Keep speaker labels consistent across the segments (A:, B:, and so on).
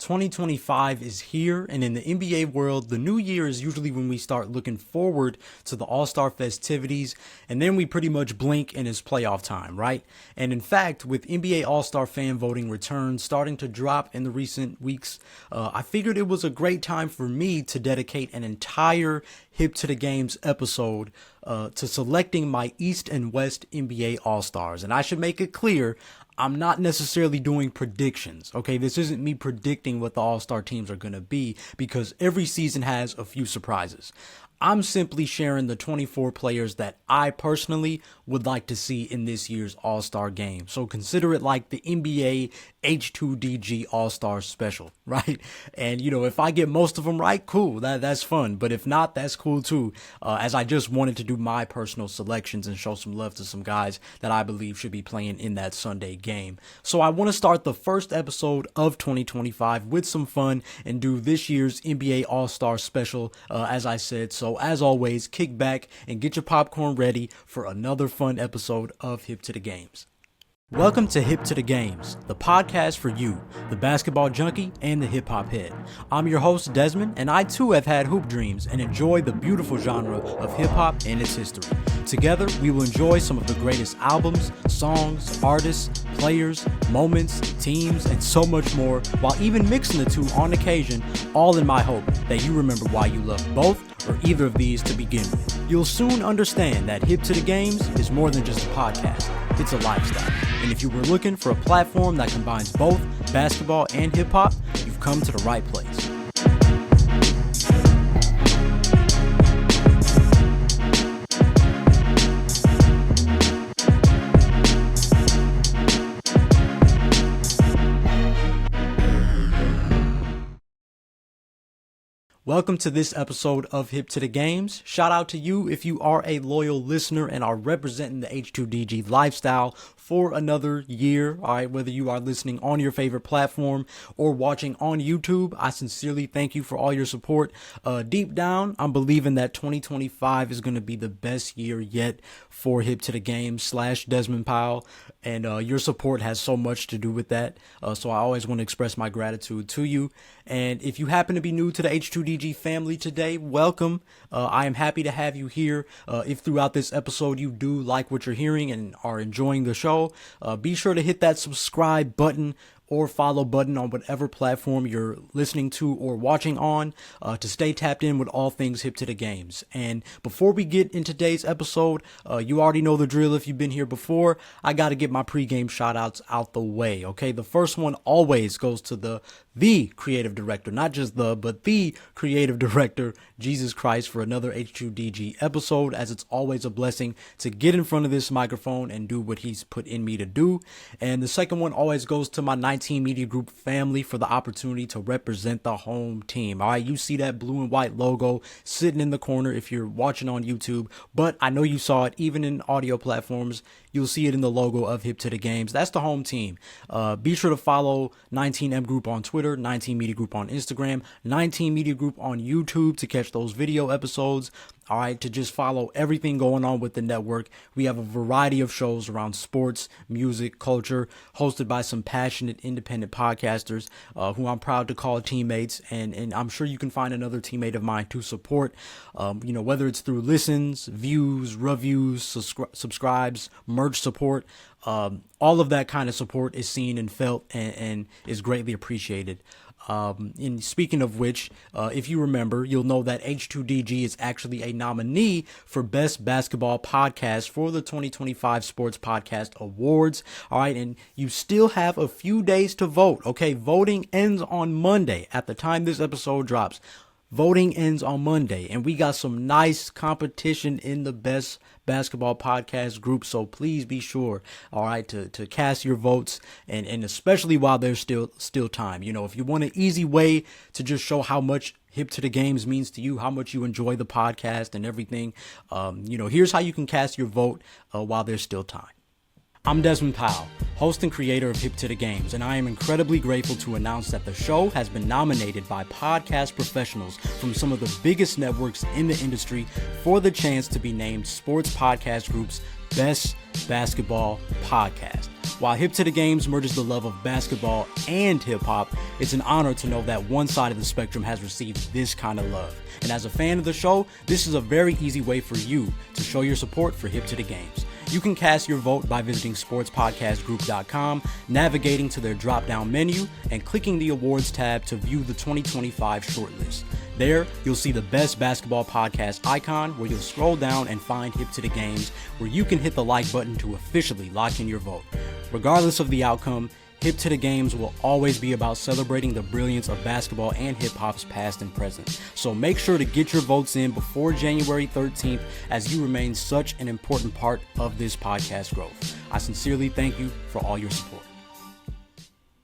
A: 2025 is here, and in the NBA world, the new year is usually when we start looking forward to the All-Star festivities, and then we pretty much blink and it's playoff time, right? And in fact, with NBA All-Star fan voting returns starting to drop in the recent weeks, I figured it was a great time for me to dedicate an entire Hip to the Games episode to selecting my East and West NBA All-Stars. And I should make it clear, I'm not necessarily doing predictions, okay? This isn't me predicting what the All-Star teams are going to be, because every season has a few surprises. I'm simply sharing the 24 players that I personally would like to see in this year's All-Star game. So consider it like the NBA H2DG All-Star special, right? And, if I get most of them right, cool, that's fun. But if not, that's cool too, as I just wanted to do my personal selections and show some love to some guys that I believe should be playing in that Sunday game. So I want to start the first episode of 2025 with some fun and do this year's NBA All-Star special, as I said. So as always, kick back and get your popcorn ready for another fun episode of Hip to the Games. Welcome to Hip to the Games, the podcast for you, the basketball junkie and the hip hop head. I'm your host, Desmond, and I too have had hoop dreams and enjoy the beautiful genre of hip hop and its history. Together, we will enjoy some of the greatest albums, songs, artists, players, moments, teams, and so much more, while even mixing the two on occasion, all in my hope that you remember why you love both or either of these to begin with. You'll soon understand that Hip to the Games is more than just a podcast, it's a lifestyle. And if you were looking for a platform that combines both basketball and hip hop, you've come to the right place. Welcome to this episode of Hip to the Games. Shout out to you if you are a loyal listener and are representing the H2DG lifestyle for another year. All right, whether you are listening on your favorite platform or watching on YouTube, I sincerely thank you for all your support. Deep down, I'm believing that 2025 is going to be the best year yet for Hip to the Games / Desmond Powell. And your support has so much to do with that. So I always want to express my gratitude to you. And if you happen to be new to the H2DG family today, welcome. I am happy to have you here. If throughout this episode you do like what you're hearing and are enjoying the show, be sure to hit that subscribe button or follow button on whatever platform you're listening to or watching on, to stay tapped in with all things Hip to the Games. And before we get into today's episode, you already know the drill if you've been here before. I got to get my pregame shout outs out the way, okay? The first one always goes to the creative director, not just but the creative director, Jesus Christ, for another H2DG episode, as it's always a blessing to get in front of this microphone and do what he's put in me to do. And the second one always goes to my 19 Media Group family for the opportunity to represent the home team. All right, you see that blue and white logo sitting in the corner if you're watching on YouTube, but I know you saw it even in audio platforms. You'll see it in the logo of Hip to the Games. That's the home team. Be sure to follow 19M Group on Twitter, 19 Media Group on Instagram, 19 Media Group on YouTube to catch those video episodes. All right, to just follow everything going on with the network. We have a variety of shows around sports, music, culture, hosted by some passionate independent podcasters who I'm proud to call teammates. And I'm sure you can find another teammate of mine to support, whether it's through listens, views, reviews, subscribes, merch support. All of that kind of support is seen and felt and is greatly appreciated. And speaking of which, if you remember, you'll know that H2DG is actually a nominee for Best Basketball Podcast for the 2025 Sports Podcast Awards. All right, and you still have a few days to vote. Okay, voting ends on Monday at the time this episode drops. Voting ends on Monday, and we got some nice competition in the Best Basketball Podcast group, so please be sure, all right, to cast your votes, and especially while there's still time. If you want an easy way to just show how much Hip to the Games means to you, how much you enjoy the podcast and everything, here's how you can cast your vote while there's still time. I'm Desmond Powell, host and creator of Hip to the Games, and I am incredibly grateful to announce that the show has been nominated by podcast professionals from some of the biggest networks in the industry for the chance to be named Sports Podcast Group's Best Basketball Podcast. While Hip to the Games merges the love of basketball and hip-hop, it's an honor to know that one side of the spectrum has received this kind of love. And as a fan of the show, this is a very easy way for you to show your support for Hip to the Games. You can cast your vote by visiting sportspodcastgroup.com, navigating to their drop-down menu, and clicking the awards tab to view the 2025 shortlist. There, you'll see the best basketball podcast icon, where you'll scroll down and find Hip to the Games, where you can hit the like button to officially lock in your vote. Regardless of the outcome, Hip to the Games will always be about celebrating the brilliance of basketball and hip-hop's past and present. So make sure to get your votes in before January 13th, as you remain such an important part of this podcast growth. I sincerely thank you for all your support.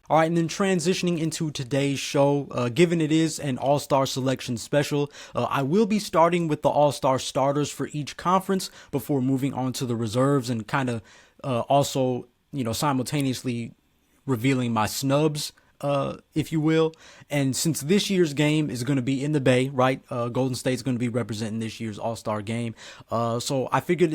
A: All right, and then transitioning into today's show, given it is an All-Star selection special, I will be starting with the All-Star starters for each conference before moving on to the reserves, and kind of also, simultaneously revealing my snubs, if you will. And since this year's game is going to be in the Bay, right? Golden State's going to be representing this year's All-Star game. So I figured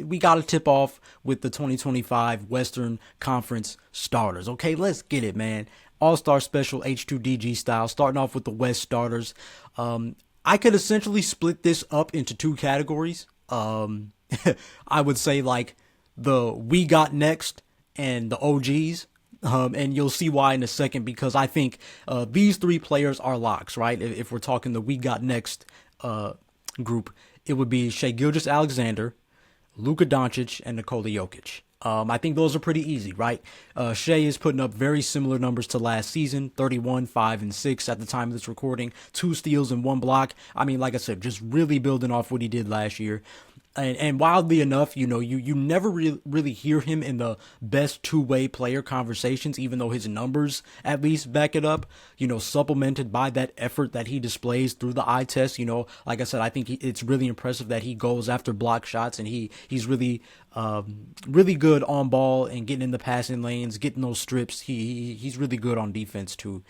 A: we got to tip off with the 2025 Western Conference starters. Okay, let's get it, man. All-Star special H2DG style, starting off with the West starters. I could essentially split this up into two categories. I would say like the We Got Next and the OGs. And you'll see why in a second, because I think these three players are locks, right? If we're talking the We Got Next group, it would be Shai Gilgeous-Alexander, Luka Doncic, and Nikola Jokic. I think those are pretty easy, right? Shai is putting up very similar numbers to last season, 31, 5, and 6 at the time of this recording, 2 steals and 1 block. I mean, like I said, just really building off what he did last year. And wildly enough, you never really hear him in the best two-way player conversations, even though his numbers at least back it up, supplemented by that effort that he displays through the eye test. Like I said, I think it's really impressive that he goes after block shots, and he's really good on ball and getting in the passing lanes, getting those strips. He's really good on defense too.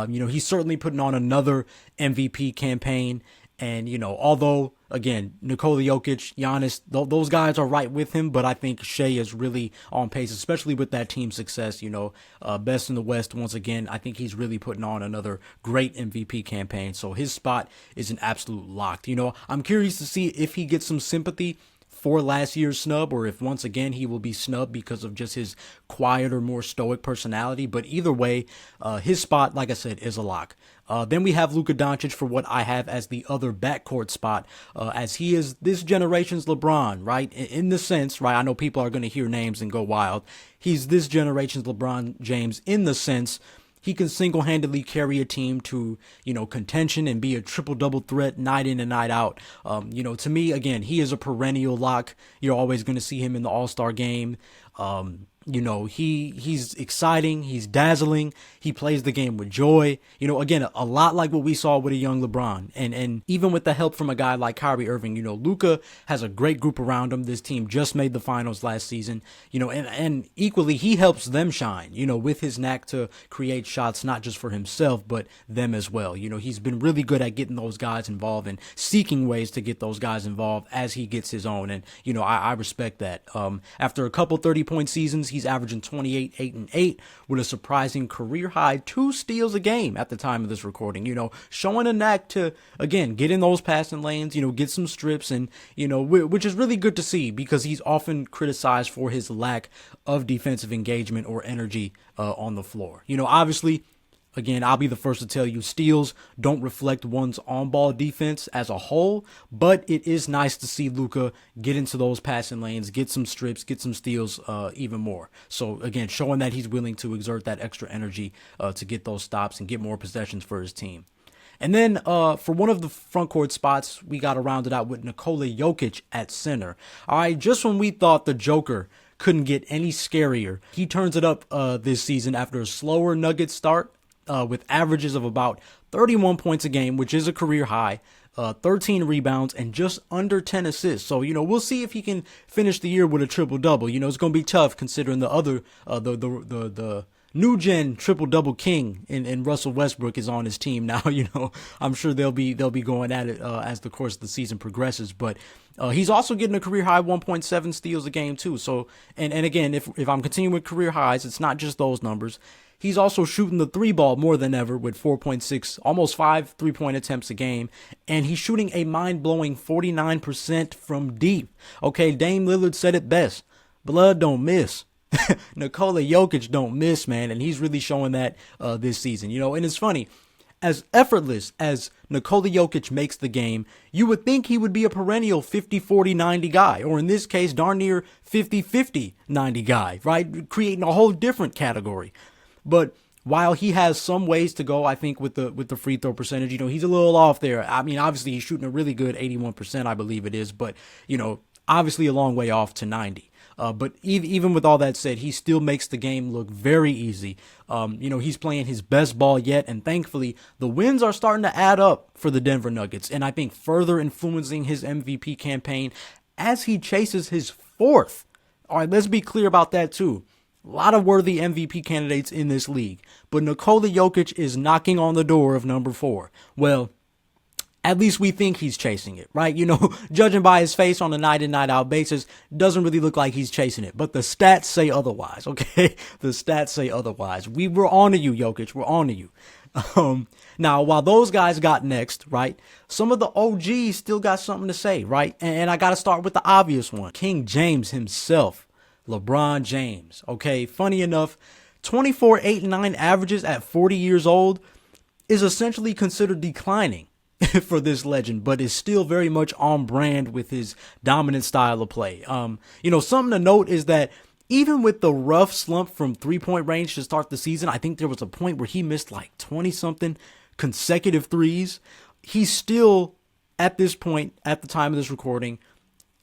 A: He's certainly putting on another MVP campaign. And, although, again, Nikola Jokic, Giannis, those guys are right with him, but I think Shai is really on pace, especially with that team success, best in the West. Once again, I think he's really putting on another great MVP campaign. So his spot is an absolute lock. I'm curious to see if he gets some sympathy for last year's snub, or if once again he will be snubbed because of just his quieter, more stoic personality. But either way, his spot, like I said, is a lock. Then we have Luka Doncic for what I have as the other backcourt spot, as he is this generation's LeBron, right? In the sense, right? I know people are going to hear names and go wild. He's this generation's LeBron James in the sense he can single-handedly carry a team to, contention and be a triple-double threat night in and night out. To me, again, he is a perennial lock. You're always going to see him in the All-Star game. He's exciting. He's dazzling. He plays the game with joy. Again, a lot like what we saw with a young LeBron. And even with the help from a guy like Kyrie Irving, Luka has a great group around him. This team just made the finals last season, and equally he helps them shine, with his knack to create shots, not just for himself, but them as well. He's been really good at getting those guys involved and seeking ways to get those guys involved as he gets his own. And, I respect that. After a couple 30-point seasons, he's averaging 28, 8, and 8 with a surprising career-high 2 steals a game at the time of this recording. Showing a knack to, again, get in those passing lanes, get some strips, and, which is really good to see, because he's often criticized for his lack of defensive engagement or energy on the floor. Obviously, again, I'll be the first to tell you, steals don't reflect one's on-ball defense as a whole, but it is nice to see Luka get into those passing lanes, get some strips, get some steals even more. So, again, showing that he's willing to exert that extra energy to get those stops and get more possessions for his team. And then for one of the front court spots, we got to round it out with Nikola Jokic at center. All right, just when we thought the Joker couldn't get any scarier, he turns it up this season after a slower Nuggets start. With averages of about 31 points a game, which is a career high, 13 rebounds, and just under 10 assists. So, we'll see if he can finish the year with a triple-double. It's going to be tough considering the other, the new gen triple double king in Russell Westbrook is on his team now. I'm sure they'll be going at it as the course of the season progresses. But he's also getting a career high 1.7 steals a game too. So and again, if I'm continuing with career highs, it's not just those numbers. He's also shooting the 3 ball more than ever with 4.6, almost 5 3-point attempts a game. And he's shooting a mind-blowing 49% from deep. Okay, Dame Lillard said it best. Blood don't miss. Nikola Jokic don't miss, man. And he's really showing that this season. And it's funny. As effortless as Nikola Jokic makes the game, you would think he would be a perennial 50-40-90 guy, or in this case, darn near 50-50-90 guy, right? Creating a whole different category. But while he has some ways to go, I think with the free throw percentage, he's a little off there. I mean, obviously he's shooting a really good 81%, I believe it is, but obviously a long way off to 90. But even with all that said, he still makes the game look very easy. He's playing his best ball yet, and thankfully the wins are starting to add up for the Denver Nuggets, and I think further influencing his MVP campaign as he chases his 4th. All right, let's be clear about that too. A lot of worthy MVP candidates in this league, but Nikola Jokic is knocking on the door of number 4. Well, at least we think he's chasing it, right? Judging by his face on a night in, night out basis, doesn't really look like he's chasing it, but the stats say otherwise, okay? The stats say otherwise. We're on to you, Jokic. We're on to you. Now, while those guys got next, right, some of the OGs still got something to say, right? And I got to start with the obvious one. King James himself. LeBron James. Okay, funny enough, 24, 8, and 9 averages at 40 years old is essentially considered declining for this legend, but is still very much on brand with his dominant style of play. Something to note is that even with the rough slump from 3-point range to start the season, I think there was a point where he missed like 20-something consecutive threes. He's still, at this point, at the time of this recording,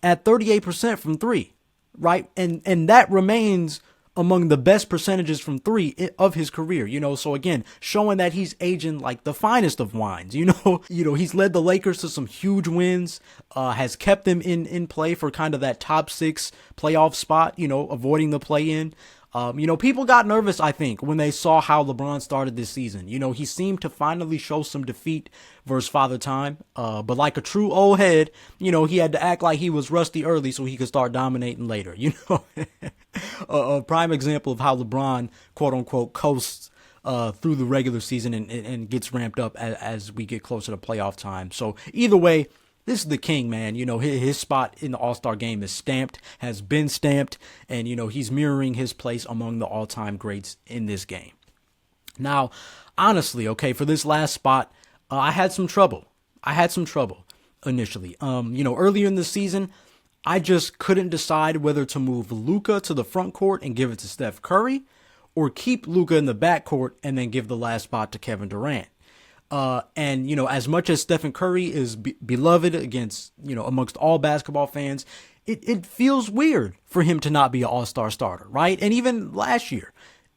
A: at 38% from 3. Right. And that remains among the best percentages from 3 of his career, so again, showing that he's aging like the finest of wines, he's led the Lakers to some huge wins, has kept them in play for kind of that top 6 playoff spot, avoiding the play in. People got nervous, I think, when they saw how LeBron started this season. He seemed to finally show some defeat versus Father Time. But like a true old head, he had to act like he was rusty early so he could start dominating later. A prime example of how LeBron, quote unquote, coasts through the regular season and gets ramped up as we get closer to playoff time. So either way, this is the king, man. His spot in the All-Star game is stamped, has been stamped, and, he's mirroring his place among the all-time greats in this game. Now, honestly, okay, for this last spot, I had some trouble. Initially. Earlier in the season, I just couldn't decide whether to move Luka to the front court and give it to Steph Curry, or keep Luka in the back court and then give the last spot to Kevin Durant. As much as Stephen Curry is beloved amongst all basketball fans, it feels weird for him to not be an all-star starter, right? And even last year,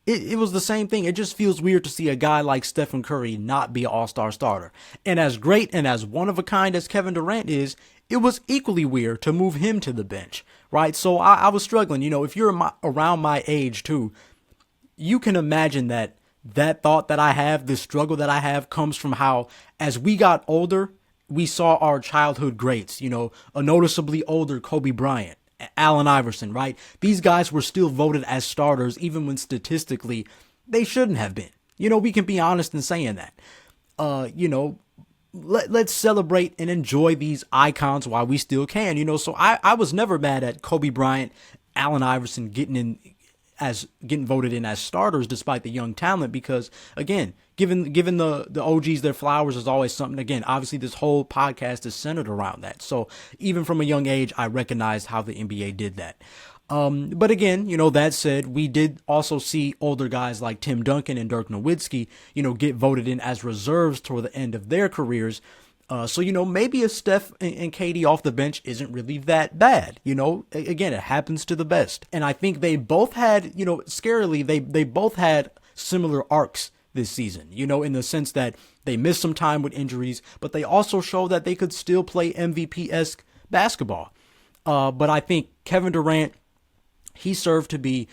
A: it was the same thing. It just feels weird to see a guy like Stephen Curry not be an all-star starter. And as great and as one of a kind as Kevin Durant is, it was equally weird to move him to the bench, right? So I was struggling. If you're around my age too, you can imagine that thought that I have, this struggle that I have, comes from how, as we got older, we saw our childhood greats, a noticeably older Kobe Bryant, Allen Iverson, right? These guys were still voted as starters, even when statistically they shouldn't have been. We can be honest in saying that. Let's celebrate and enjoy these icons while we still can, So I was never mad at Kobe Bryant, Allen Iverson getting voted in as starters despite the young talent, because again, giving the OGs their flowers is always something. Again, obviously this whole podcast is centered around that. So even from a young age, I recognized how the NBA did that. But again, that said, we did also see older guys like Tim Duncan and Dirk Nowitzki, get voted in as reserves toward the end of their careers. So maybe a Steph and KD off the bench isn't really that bad. Again, it happens to the best. And I think they both had, scarily, they both had similar arcs this season, in the sense that they missed some time with injuries, but they also showed that they could still play MVP-esque basketball. But I think Kevin Durant, he served to be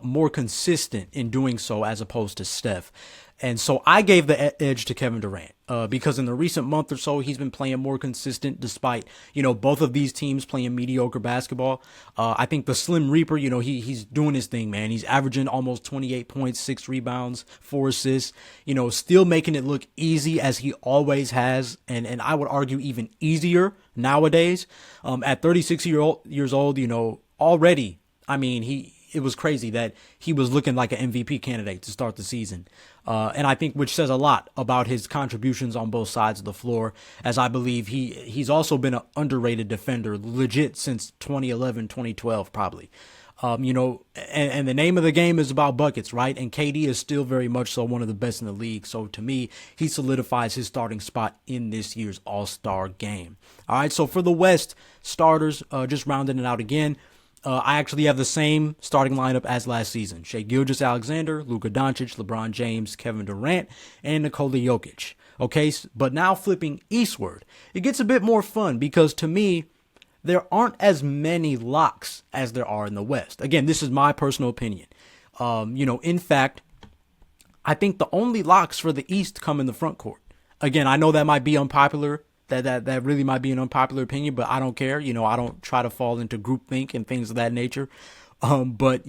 A: more consistent in doing so as opposed to Steph. And so I gave the edge to Kevin Durant because in the recent month or so, he's been playing more consistent despite, both of these teams playing mediocre basketball. I think the Slim Reaper, he's doing his thing, man. He's averaging almost 28 points, 6 rebounds, 4 assists, still making it look easy as he always has. And I would argue even easier nowadays. At 36 years old, already, I mean, it was crazy that he was looking like an MVP candidate to start the season. And I think which says a lot about his contributions on both sides of the floor, as I believe he's also been an underrated defender legit since 2011, 2012, probably. And the name of the game is about buckets, right? And KD is still very much so one of the best in the league. So to me, he solidifies his starting spot in this year's All-Star game. All right, so for the West starters, just rounding it out again, I actually have the same starting lineup as last season. Shai Gilgeous-Alexander, Luka Doncic, LeBron James, Kevin Durant, and Nikola Jokic. Okay, but now flipping eastward, it gets a bit more fun because to me, there aren't as many locks as there are in the West. Again, this is my personal opinion. In fact, I think the only locks for the East come in the front court. Again, I know that might be unpopular. That really might be an unpopular opinion, but I don't care. I don't try to fall into groupthink and things of that nature. But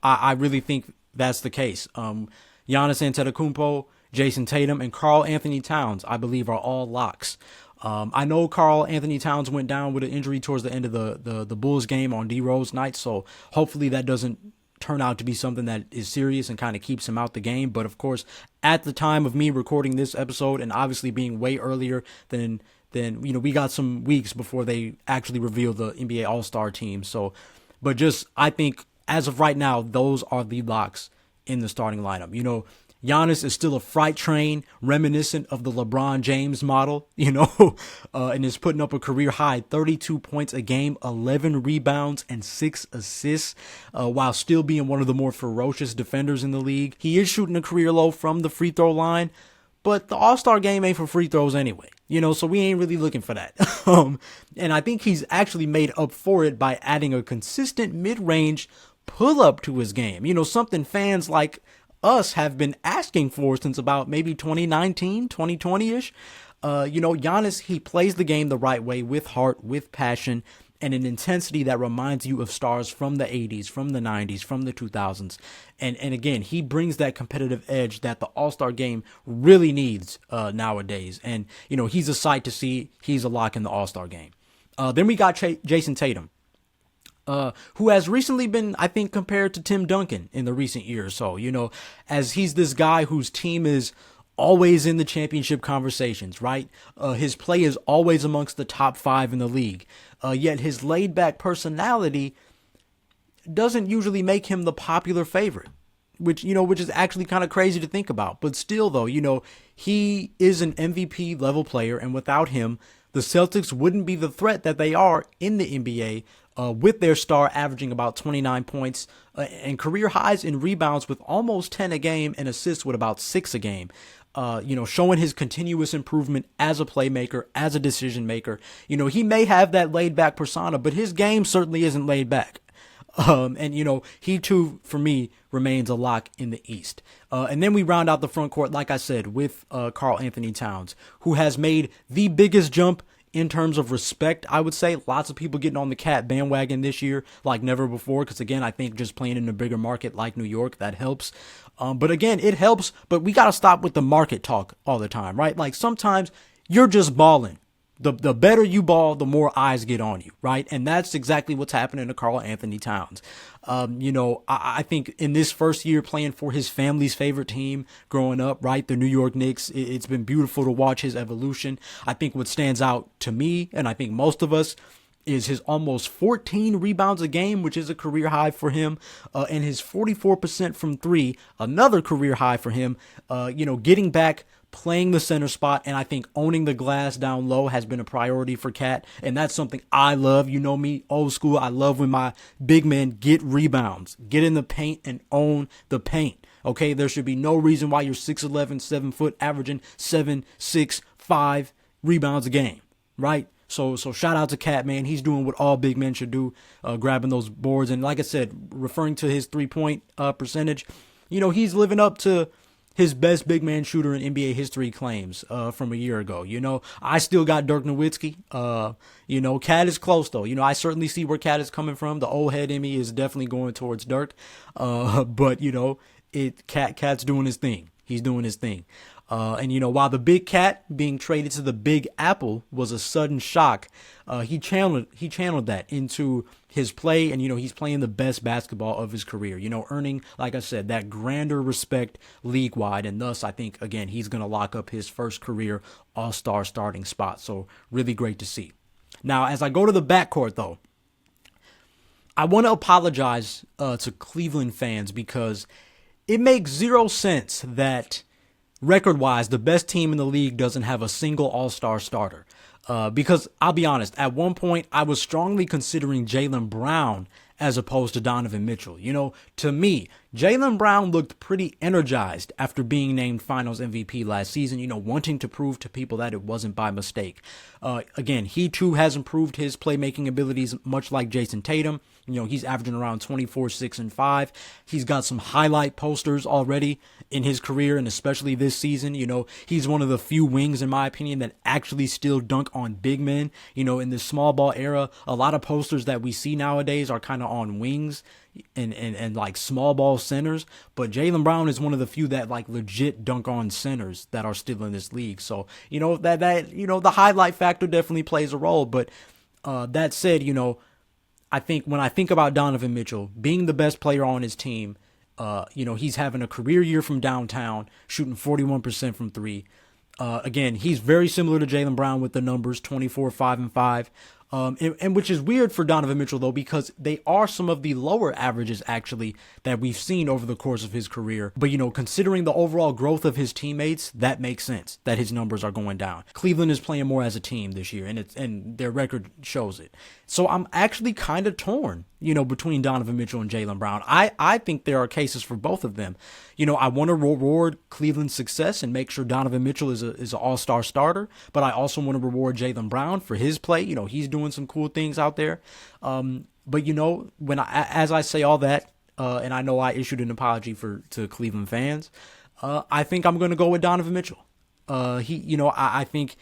A: I really think that's the case. Giannis Antetokounmpo, Jason Tatum, and Karl Anthony Towns, I believe, are all locks. I know Karl Anthony Towns went down with an injury towards the end of the Bulls game on D-Rose night, so hopefully that doesn't turn out to be something that is serious and kind of keeps him out the game. But of course, at the time of me recording this episode, and obviously being way earlier than we got some weeks before they actually revealed the NBA All-Star team. So, but just, I think as of right now, those are the locks in the starting lineup. Giannis is still a freight train reminiscent of the LeBron James model, and is putting up a career high 32 points a game, 11 rebounds, and 6 assists, while still being one of the more ferocious defenders in the league. He is shooting a career low from the free throw line, but the All-Star game ain't for free throws anyway, so we ain't really looking for that. And I think he's actually made up for it by adding a consistent mid-range pull-up to his game. Something fans like us have been asking for since about maybe 2019, 2020-ish. Giannis, he plays the game the right way, with heart, with passion, and an intensity that reminds you of stars from the 80s, from the 90s, from the 2000s. And again, he brings that competitive edge that the All-Star game really needs nowadays. And, he's a sight to see. He's a lock in the All-Star game. Then we got Jason Tatum, who has recently been, I think, compared to Tim Duncan in the recent year or so, as he's this guy whose team is always in the championship conversations, right? His play is always amongst the top 5 in the league. Yet his laid-back personality doesn't usually make him the popular favorite, which is actually kind of crazy to think about. But still, though, he is an MVP level player, and without him, the Celtics wouldn't be the threat that they are in the NBA, with their star averaging about 29 points and career highs in rebounds with almost 10 a game and assists with about 6 a game. Showing his continuous improvement as a playmaker, as a decision maker. He may have that laid back persona, but his game certainly isn't laid back. And he too, for me, remains a lock in the East. And then we round out the front court, like I said, with Karl Anthony Towns, who has made the biggest jump in terms of respect. I would say lots of people getting on the Cat bandwagon this year like never before. Because again, I think just playing in a bigger market like New York, that helps. But again, it helps, but we got to stop with the market talk all the time, right? Like sometimes you're just balling. The better you ball, the more eyes get on you, right? And that's exactly what's happening to Karl Anthony Towns. I think in this first year playing for his family's favorite team growing up, right, the New York Knicks, it's been beautiful to watch his evolution. I think what stands out to me, and I think most of us, is his almost 14 rebounds a game, which is a career high for him, and his 44% from 3, another career high for him. Getting back, playing the center spot, and I think owning the glass down low has been a priority for Cat, and that's something I love. You know me, old school. I love when my big men get rebounds, get in the paint and own the paint. Okay, there should be no reason why you're 6'11", 7 foot, averaging 7, 6, 5 rebounds a game, right? So shout out to Cat, man. He's doing what all big men should do, grabbing those boards. And like I said, referring to his 3-point percentage, he's living up to his best big man shooter in NBA history claims from a year ago. I still got Dirk Nowitzki. Cat is close, though. I certainly see where Cat is coming from. The old head in me is definitely going towards Dirk. But Cat's doing his thing. He's doing his thing. And while the big cat being traded to the big apple was a sudden shock, he channeled that into his play, and he's playing the best basketball of his career, earning, like I said, that grander respect league wide, and thus I think again he's going to lock up his first career all-star starting spot. So really great to see. Now as I go to the backcourt though, I want to apologize to Cleveland fans because it makes zero sense that record-wise, the best team in the league doesn't have a single all-star starter. Because I'll be honest, at one point, I was strongly considering Jaylen Brown as opposed to Donovan Mitchell. To me, Jaylen Brown looked pretty energized after being named Finals MVP last season, wanting to prove to people that it wasn't by mistake. Again, he too has improved his playmaking abilities, much like Jason Tatum. He's averaging around 24, 6, and 5. He's got some highlight posters already in his career, and especially this season. He's one of the few wings, in my opinion, that actually still dunk on big men. In this small ball era, a lot of posters that we see nowadays are kind of on wings and like small ball centers, but Jaylen Brown is one of the few that like legit dunk on centers that are still in this league. So the highlight factor definitely plays a role. But that said, I think when I think about Donovan Mitchell being the best player on his team, he's having a career year from downtown, shooting 41% from three. Again, he's very similar to Jaylen Brown with the numbers 24, 5, and 5. And which is weird for Donovan Mitchell, though, because they are some of the lower averages, actually, that we've seen over the course of his career. But, considering the overall growth of his teammates, that makes sense that his numbers are going down. Cleveland is playing more as a team this year, and their record shows it. So I'm actually kind of torn, between Donovan Mitchell and Jaylen Brown. I think there are cases for both of them. I want to reward Cleveland's success and make sure Donovan Mitchell is an all-star starter, but I also want to reward Jaylen Brown for his play. He's doing some cool things out there. But as I say all that, and I know I issued an apology to Cleveland fans, I think I'm going to go with Donovan Mitchell. I think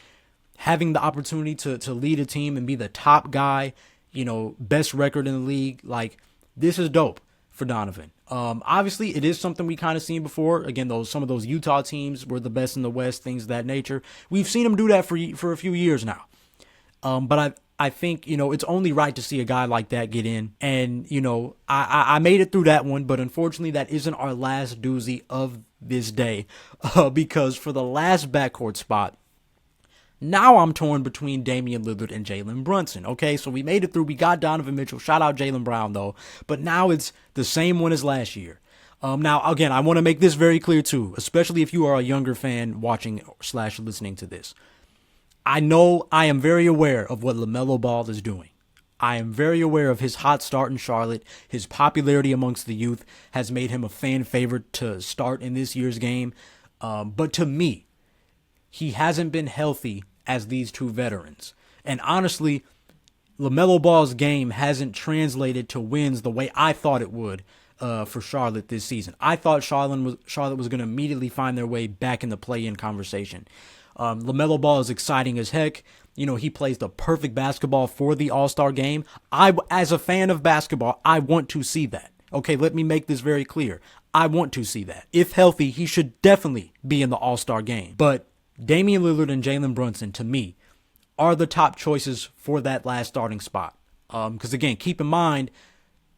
A: having the opportunity to lead a team and be the top guy, best record in the league, like this is dope for Donovan. Obviously it is something we kind of seen before. Again, some of those Utah teams were the best in the West, things of that nature. We've seen him do that for a few years now. But I think, it's only right to see a guy like that get in. And, I made it through that one, but unfortunately that isn't our last doozy of this day. Because for the last backcourt spot, now I'm torn between Damian Lillard and Jalen Brunson. Okay, so we made it through. We got Donovan Mitchell. Shout out Jaylen Brown, though. But now it's the same one as last year. Now, again, I want to make this very clear, too, especially if you are a younger fan watching / listening to this. I am very aware of what LaMelo Ball is doing. I am very aware of his hot start in Charlotte. His popularity amongst the youth has made him a fan favorite to start in this year's game. But to me, he hasn't been healthy as these two veterans. And honestly, LaMelo Ball's game hasn't translated to wins the way I thought it would for Charlotte this season. I thought Charlotte was going to immediately find their way back in the play-in conversation. LaMelo Ball is exciting as heck. He plays the perfect basketball for the All-Star game. As a fan of basketball, I want to see that. Okay, let me make this very clear. I want to see that. If healthy, he should definitely be in the All-Star game. But Damian Lillard and Jalen Brunson, to me, are the top choices for that last starting spot. Because, again, keep in mind,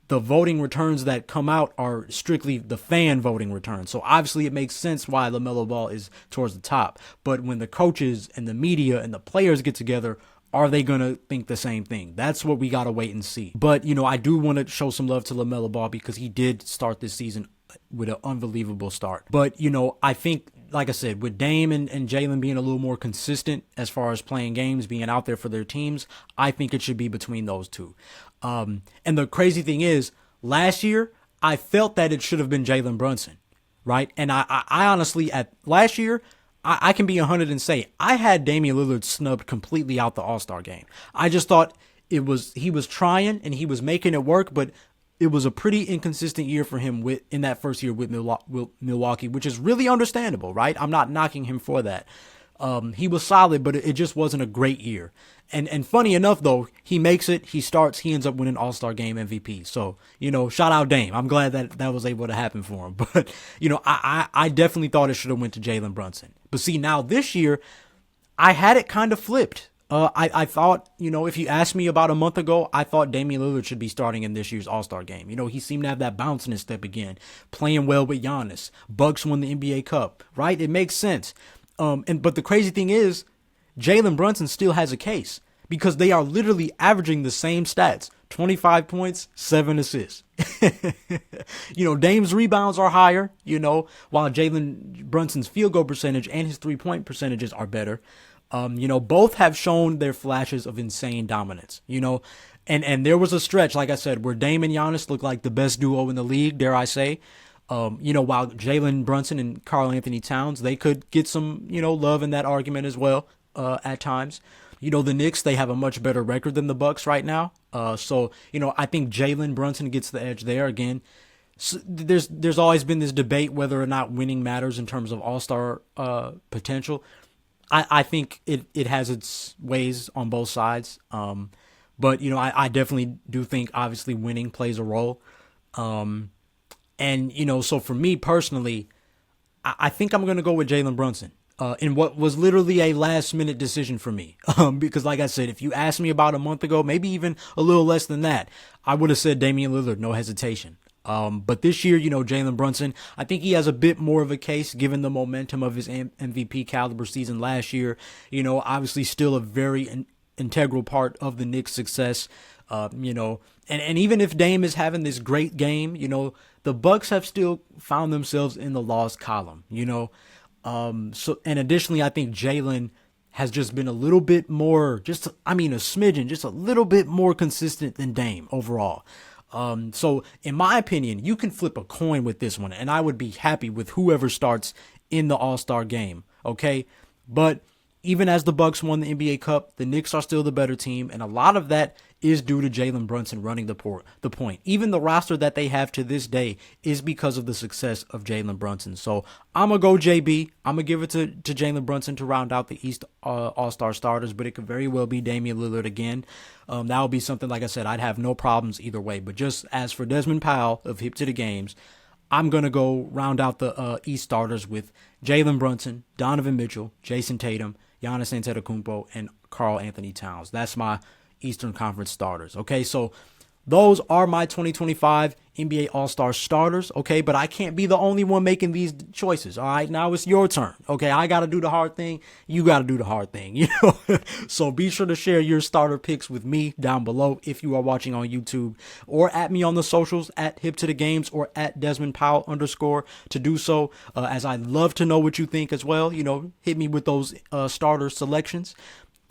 A: the voting returns that come out are strictly the fan voting returns. So, obviously, it makes sense why LaMelo Ball is towards the top. But when the coaches and the media and the players get together, are they going to think the same thing? That's what we got to wait and see. But, I do want to show some love to LaMelo Ball because he did start this season with an unbelievable start. But, I think, like I said, with Dame and Jalen being a little more consistent as far as playing games, being out there for their teams, I think it should be between those two. And the crazy thing is, last year, I felt that it should have been Jalen Brunson, right? And I honestly, last year, I can be 100 and say I had Damian Lillard snubbed completely out the All-Star game. I just thought he was trying and he was making it work, but it was a pretty inconsistent year for him in that first year with Milwaukee, which is really understandable, right? I'm not knocking him for that. He was solid, but it just wasn't a great year. And funny enough, though, he makes it, he ends up winning All-Star Game MVP. So, shout out Dame. I'm glad that was able to happen for him. But, I definitely thought it should have went to Jalen Brunson. But see, now this year, I had it kind of flipped. I thought, if you asked me about a month ago, I thought Damian Lillard should be starting in this year's All-Star game. He seemed to have that bounce in his step again, playing well with Giannis. Bucks won the NBA Cup, right? It makes sense. But the crazy thing is, Jalen Brunson still has a case because they are literally averaging the same stats: 25 points, 7 assists. Dame's rebounds are higher, while Jalen Brunson's field goal percentage and his 3-point percentages are better. Both have shown their flashes of insane dominance, and there was a stretch, like I said, where Dame and Giannis looked like the best duo in the league, dare I say. While Jalen Brunson and Karl Anthony Towns, they could get some, love in that argument as well, at times. The Knicks, they have a much better record than the Bucks right now. So I think Jalen Brunson gets the edge there again. So there's always been this debate whether or not winning matters in terms of all-star, potential. I think it has its ways on both sides. But I definitely do think obviously winning plays a role. So for me personally, I think I'm going to go with Jalen Brunson in what was literally a last-minute decision for me. Because like I said, if you asked me about a month ago, maybe even a little less than that, I would have said Damian Lillard, no hesitation. But this year, Jalen Brunson, I think he has a bit more of a case given the momentum of his MVP caliber season last year. Obviously still a very integral part of the Knicks' success. And even if Dame is having this great game, the Bucks have still found themselves in the loss column, and additionally, I think Jalen has just been a little bit more, a smidgen, just a little bit more consistent than Dame overall. So in my opinion, you can flip a coin with this one, and I would be happy with whoever starts in the All-Star game. Okay. But even as the Bucks won the NBA Cup, the Knicks are still the better team, and a lot of that is due to Jalen Brunson running the point. Even the roster that they have to this day is because of the success of Jalen Brunson. So I'm going to go JB. I'm going to give it to Jalen Brunson to round out the East All-Star starters, but it could very well be Damian Lillard again. That would be something, like I said, I'd have no problems either way. But just as for Desmond Powell of Hip to the Games, I'm going to go round out the East starters with Jalen Brunson, Donovan Mitchell, Jason Tatum, Giannis Antetokounmpo, and Karl Anthony Towns. That's my Eastern Conference starters. Okay, so those are my 2025 NBA All-Star starters. Okay, but I can't be the only one making these choices. All right, now it's your turn. Okay, I got to do the hard thing. You got to do the hard thing. So be sure to share your starter picks with me down below if you are watching on YouTube, or at me on the socials at Hip to the Games or at Desmond Powell _ to do so, as I'd love to know what you think as well. Hit me with those starter selections.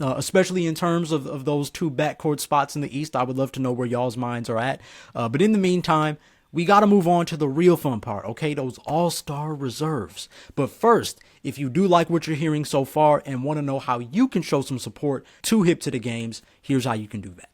A: Especially in terms of those two backcourt spots in the East. I would love to know where y'all's minds are at. But in the meantime, we got to move on to the real fun part, okay? Those all-star reserves. But first, if you do like what you're hearing so far and want to know how you can show some support to Hip to the Games, here's how you can do that.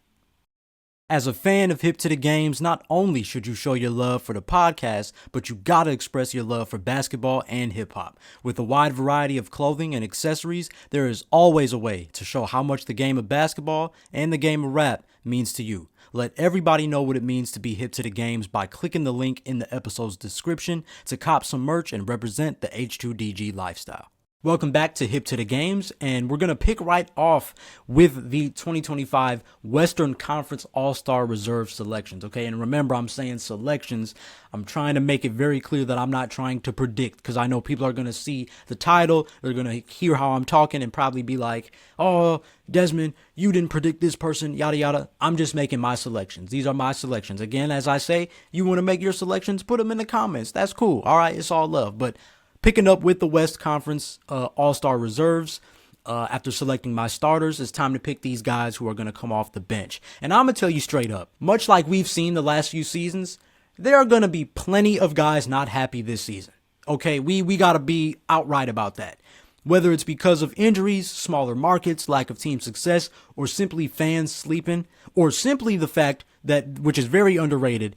A: As a fan of Hip to the Games, not only should you show your love for the podcast, but you gotta express your love for basketball and hip hop. With a wide variety of clothing and accessories, there is always a way to show how much the game of basketball and the game of rap means to you. Let everybody know what it means to be hip to the games by clicking the link in the episode's description to cop some merch and represent the H2DG lifestyle. Welcome back to Hip to the Games, and we're going to pick right off with the 2025 Western Conference All-Star Reserve selections, okay? And remember, I'm saying selections. I'm trying to make it very clear that I'm not trying to predict, because I know people are going to see the title, they're going to hear how I'm talking and probably be like, oh, Desmond, you didn't predict this person, yada, yada. I'm just making my selections. These are my selections. Again, as I say, you want to make your selections, put them in the comments. That's cool. All right, it's all love, but picking up with the West Conference All-Star Reserves, after selecting my starters, it's time to pick these guys who are going to come off the bench. And I'm going to tell you straight up, much like we've seen the last few seasons, there are going to be plenty of guys not happy this season. Okay, we got to be outright about that. Whether it's because of injuries, smaller markets, lack of team success, or simply fans sleeping, or simply the fact that, which is very underrated,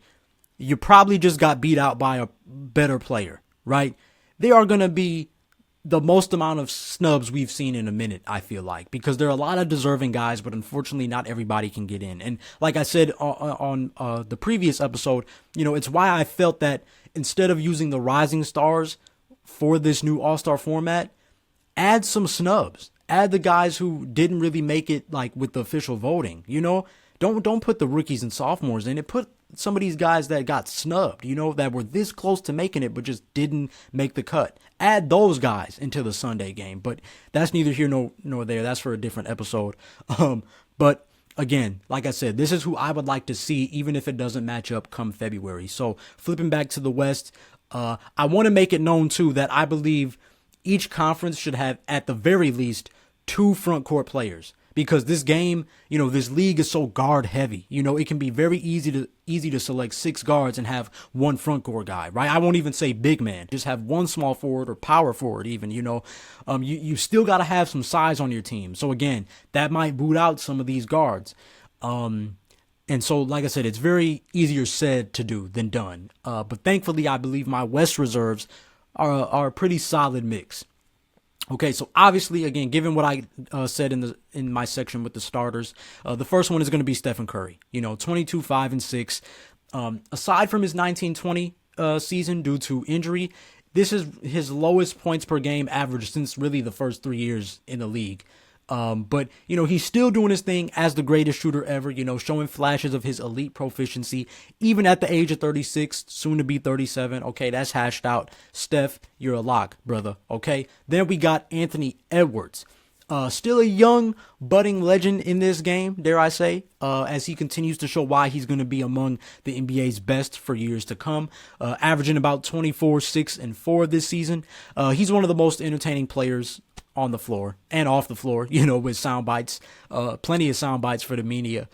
A: you probably just got beat out by a better player, right? They are going to be the most amount of snubs we've seen in a minute, I feel like, because there are a lot of deserving guys, but unfortunately not everybody can get in. And like I said on the previous episode, it's why I felt that instead of using the rising stars for this new All-Star format, add some snubs. Add the guys who didn't really make it, like, with the official voting, Don't put the rookies and sophomores in it. Put some of these guys that got snubbed, that were this close to making it but just didn't make the cut. Add those guys into the Sunday game. But that's neither here nor there. That's for a different episode. But again, like I said, this is who I would like to see, even if it doesn't match up come February. So flipping back to the West, I want to make it known too that I believe each conference should have at the very least 2 front court players. Because this game, this league is so guard heavy. It can be very easy to select 6 guards and have 1 front court guy, right? I won't even say big man. Just have 1 small forward or power forward even, You still got to have some size on your team. So again, that might boot out some of these guards. And so, like I said, it's very easier said to do than done. But thankfully, I believe my West reserves are a pretty solid mix. Okay, so obviously, again, given what I said in my section with the starters, the first one is going to be Stephen Curry. 22, 5, and 6. Aside from his 1920 season due to injury, this is his lowest points per game average since really the first 3 years in the league. But he's still doing his thing as the greatest shooter ever, showing flashes of his elite proficiency, even at the age of 36, soon to be 37. Okay, that's hashed out. Steph, you're a lock, brother. Okay. Then we got Anthony Edwards. Still a young, budding legend in this game, dare I say, as he continues to show why he's going to be among the NBA's best for years to come, averaging about 24, 6, and 4 this season. He's one of the most entertaining players on the floor and off the floor, with sound bites, plenty of sound bites for the media.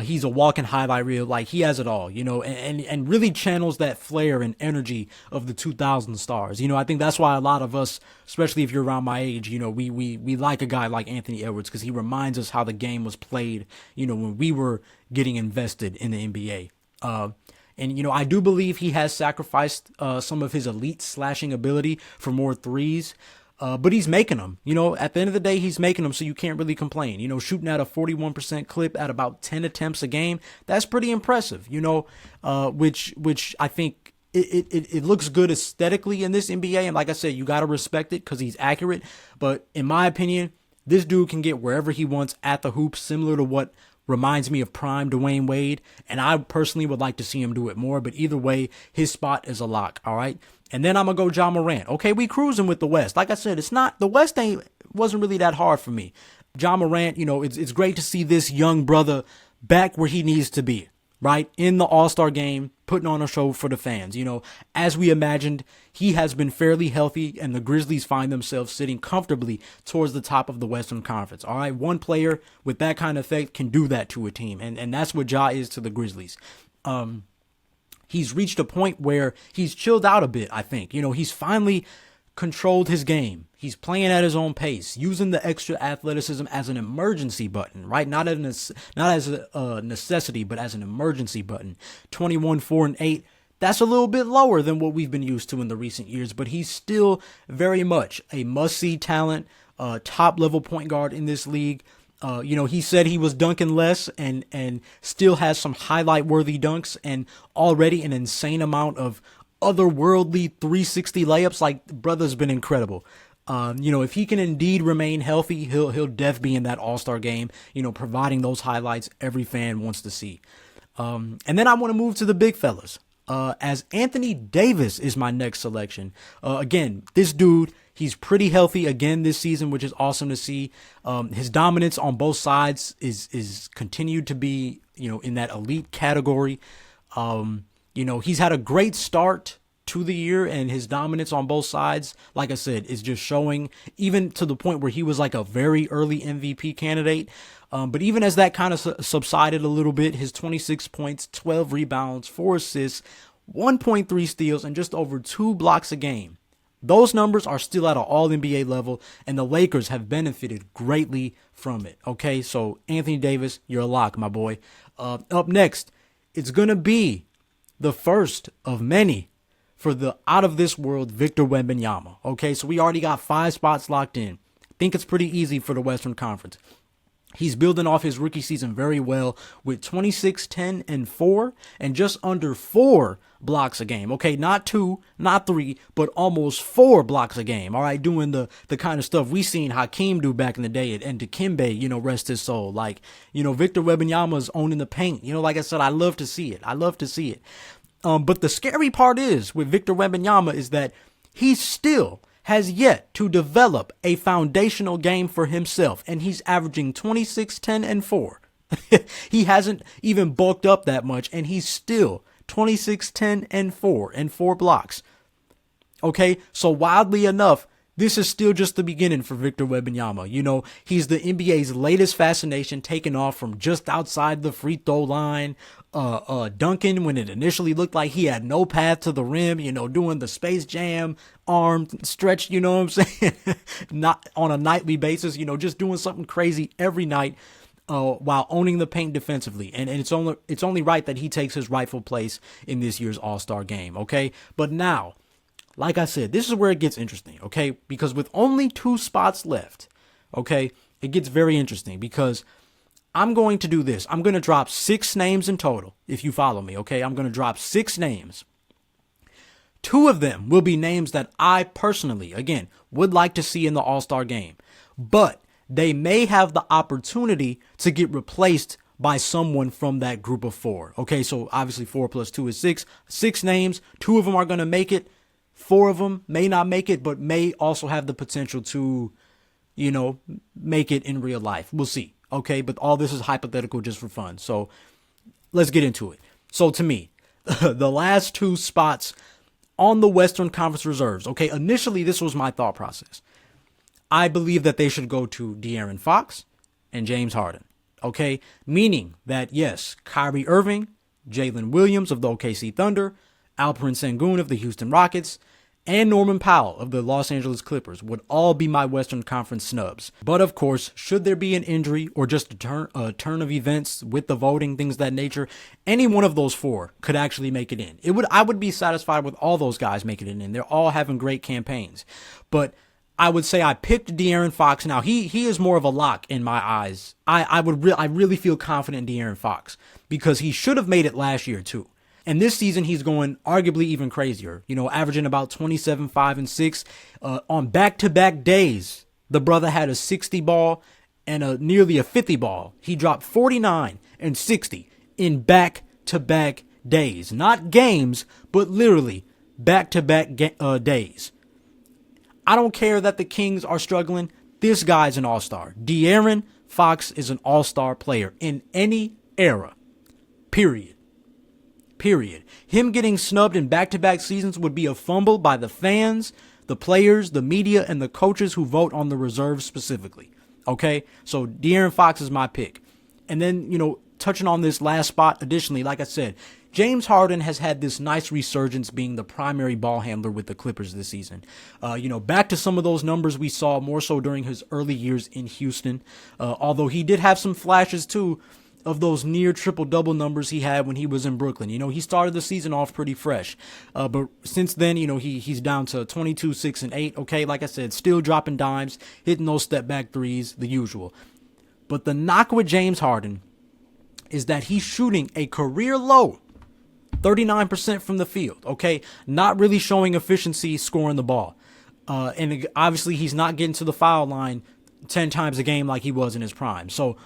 A: He's a walking highlight reel. Like, he has it all, and really channels that flair and energy of the 2000 stars. I think that's why a lot of us, especially if you're around my age, we like a guy like Anthony Edwards because he reminds us how the game was played, when we were getting invested in the NBA. And, I do believe he has sacrificed some of his elite slashing ability for more threes. But he's making them, at the end of the day, he's making them. So you can't really complain, shooting at a 41% clip at about 10 attempts a game. That's pretty impressive, which I think it looks good aesthetically in this NBA. And like I said, you got to respect it because he's accurate. But in my opinion, this dude can get wherever he wants at the hoop, similar to what reminds me of prime Dwayne Wade. And I personally would like to see him do it more. But either way, his spot is a lock. All right. And then I'm going to go Ja Morant. Okay, we cruising with the West. Like I said, the West wasn't really that hard for me. Ja Morant, it's great to see this young brother back where he needs to be, right? In the All-Star game, putting on a show for the fans. As we imagined, he has been fairly healthy, and the Grizzlies find themselves sitting comfortably towards the top of the Western Conference. All right, one player with that kind of effect can do that to a team, and that's what Ja is to the Grizzlies. He's reached a point where he's chilled out a bit, I think. He's finally controlled his game. He's playing at his own pace, using the extra athleticism as an emergency button, right? Not as a necessity, but as an emergency button. 21, 4, and 8. That's a little bit lower than what we've been used to in the recent years, but he's still very much a must-see talent, top-level point guard in this league. He said he was dunking less and still has some highlight-worthy dunks and already an insane amount of otherworldly 360 layups. Like, brother's been incredible. If he can indeed remain healthy, he'll def be in that All-Star game, providing those highlights every fan wants to see. And then I want to move to the big fellas. As Anthony Davis is my next selection. Again, this dude, he's pretty healthy again this season, which is awesome to see. His dominance on both sides is continued to be, in that elite category. He's had a great start to the year, and his dominance on both sides, like I said, is just showing, even to the point where he was like a very early MVP candidate. But even as that kind of subsided a little bit, his 26 points, 12 rebounds, 4 assists, 1.3 steals, and just over 2 blocks a game Those numbers are still at an all-NBA level, and the Lakers have benefited greatly from it. Okay, so Anthony Davis, you're a lock, my boy. Up next, it's going to be the first of many for the out-of-this-world Victor Wembanyama. Okay, so we already got 5 spots locked in. I think it's pretty easy for the Western Conference. He's building off his rookie season very well with 26, 10, and 4, and just under 4 blocks a game. Okay, not 2, not 3, but almost 4 blocks a game. All right, doing the kind of stuff we seen Hakeem do back in the day, and Dikembe, rest his soul. Like, Victor Wembanyama's owning the paint. Like I said, I love to see it. I love to see it. But the scary part is with Victor Wembanyama is that he still has yet to develop a foundational game for himself, and he's averaging 26, 10, and 4. He hasn't even bulked up that much, and he's still 26, 10, and 4 blocks. Okay, so wildly enough, this is still just the beginning for Victor Wembanyama. He's the NBA's latest fascination, taking off from just outside the free throw line, dunking when it initially looked like he had no path to the rim, doing the Space Jam arm stretch, what I'm saying? Not on a nightly basis, just doing something crazy every night, while owning the paint defensively. And it's only right that he takes his rightful place in this year's All-Star game, okay? But now, like I said, this is where it gets interesting, okay? Because with only 2 spots left, okay, it gets very interesting because I'm going to do this. I'm going to drop 6 names in total, if you follow me, okay? I'm going to drop 6 names. 2 of them will be names that I personally, again, would like to see in the All-Star game. But they may have the opportunity to get replaced by someone from that group of 4. Okay, so obviously 4 plus 2 is 6. 6 names, 2 of them are going to make it. 4 of them may not make it, but may also have the potential to, make it in real life. We'll see. Okay, but all this is hypothetical just for fun. So let's get into it. So to me, the last 2 spots on the Western Conference reserves. Okay, initially this was my thought process. I believe that they should go to De'Aaron Fox and James Harden. Okay, meaning that yes, Kyrie Irving, Jalen Williams of the OKC Thunder, Alperen Sengun of the Houston Rockets, and Norman Powell of the Los Angeles Clippers would all be my Western Conference snubs. But of course, should there be an injury or just a turn of events with the voting, things of that nature, any one of those 4 could actually make it in. I would be satisfied with all those guys making it in. They're all having great campaigns. But I would say I picked De'Aaron Fox. Now, he is more of a lock in my eyes. I really feel confident in De'Aaron Fox because he should have made it last year too. And this season, he's going arguably even crazier, averaging about 27, 5, and 6 on back-to-back days. The brother had a 60 ball and nearly a 50 ball. He dropped 49 and 60 in back-to-back days. Not games, but literally back-to-back days. I don't care that the Kings are struggling. This guy's an all-star. De'Aaron Fox is an all-star player in any era. Period. Him getting snubbed in back-to-back seasons would be a fumble by the fans, the players, the media, and the coaches who vote on the reserves specifically. Okay? So De'Aaron Fox is my pick. And then, touching on this last spot, additionally, like I said, James Harden has had this nice resurgence being the primary ball handler with the Clippers this season. Back to some of those numbers we saw more so during his early years in Houston. Although he did have some flashes too of those near triple-double numbers he had when he was in Brooklyn. He started the season off pretty fresh. But since then, he's down to 22, 6, and 8. Okay, like I said, still dropping dimes, hitting those step-back threes, the usual. But the knock with James Harden is that he's shooting a career-low 39% from the field, okay? Not really showing efficiency scoring the ball. And obviously, he's not getting to the foul line 10 times a game like he was in his prime. So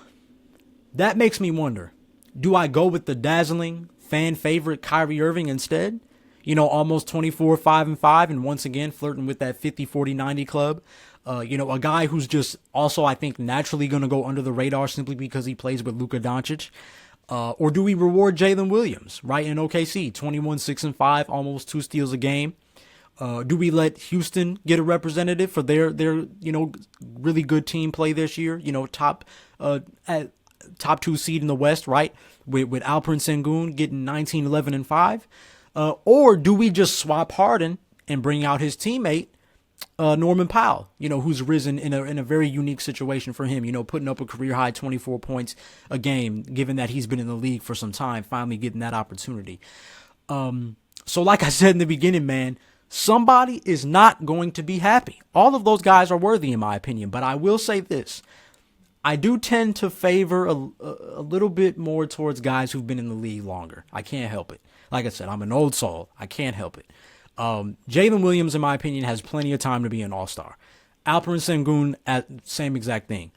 A: that makes me wonder, do I go with the dazzling fan favorite Kyrie Irving instead? Almost 24, 5, and 5, and once again flirting with that 50, 40, 90 club. A guy who's just also, I think, naturally going to go under the radar simply because he plays with Luka Doncic. Or do we reward Jalen Williams, right, in OKC, 21, 6, and 5, almost 2 steals a game? Do we let Houston get a representative for their really good team play this year? Top 2 seed in the West, right? With Alperen Sengun getting 19, 11, and 5. Or do we just swap Harden and bring out his teammate Norman Powell, who's risen in a very unique situation for him, putting up a career high 24 points a game, given that he's been in the league for some time, finally getting that opportunity. So like I said in the beginning, man, somebody is not going to be happy. All of those guys are worthy, in my opinion, but I will say this. I do tend to favor a little bit more towards guys who've been in the league longer. I can't help it. Like I said, I'm an old soul. I can't help it. Jalen Williams, in my opinion, has plenty of time to be an all-star. Alperen Sengun, same exact thing.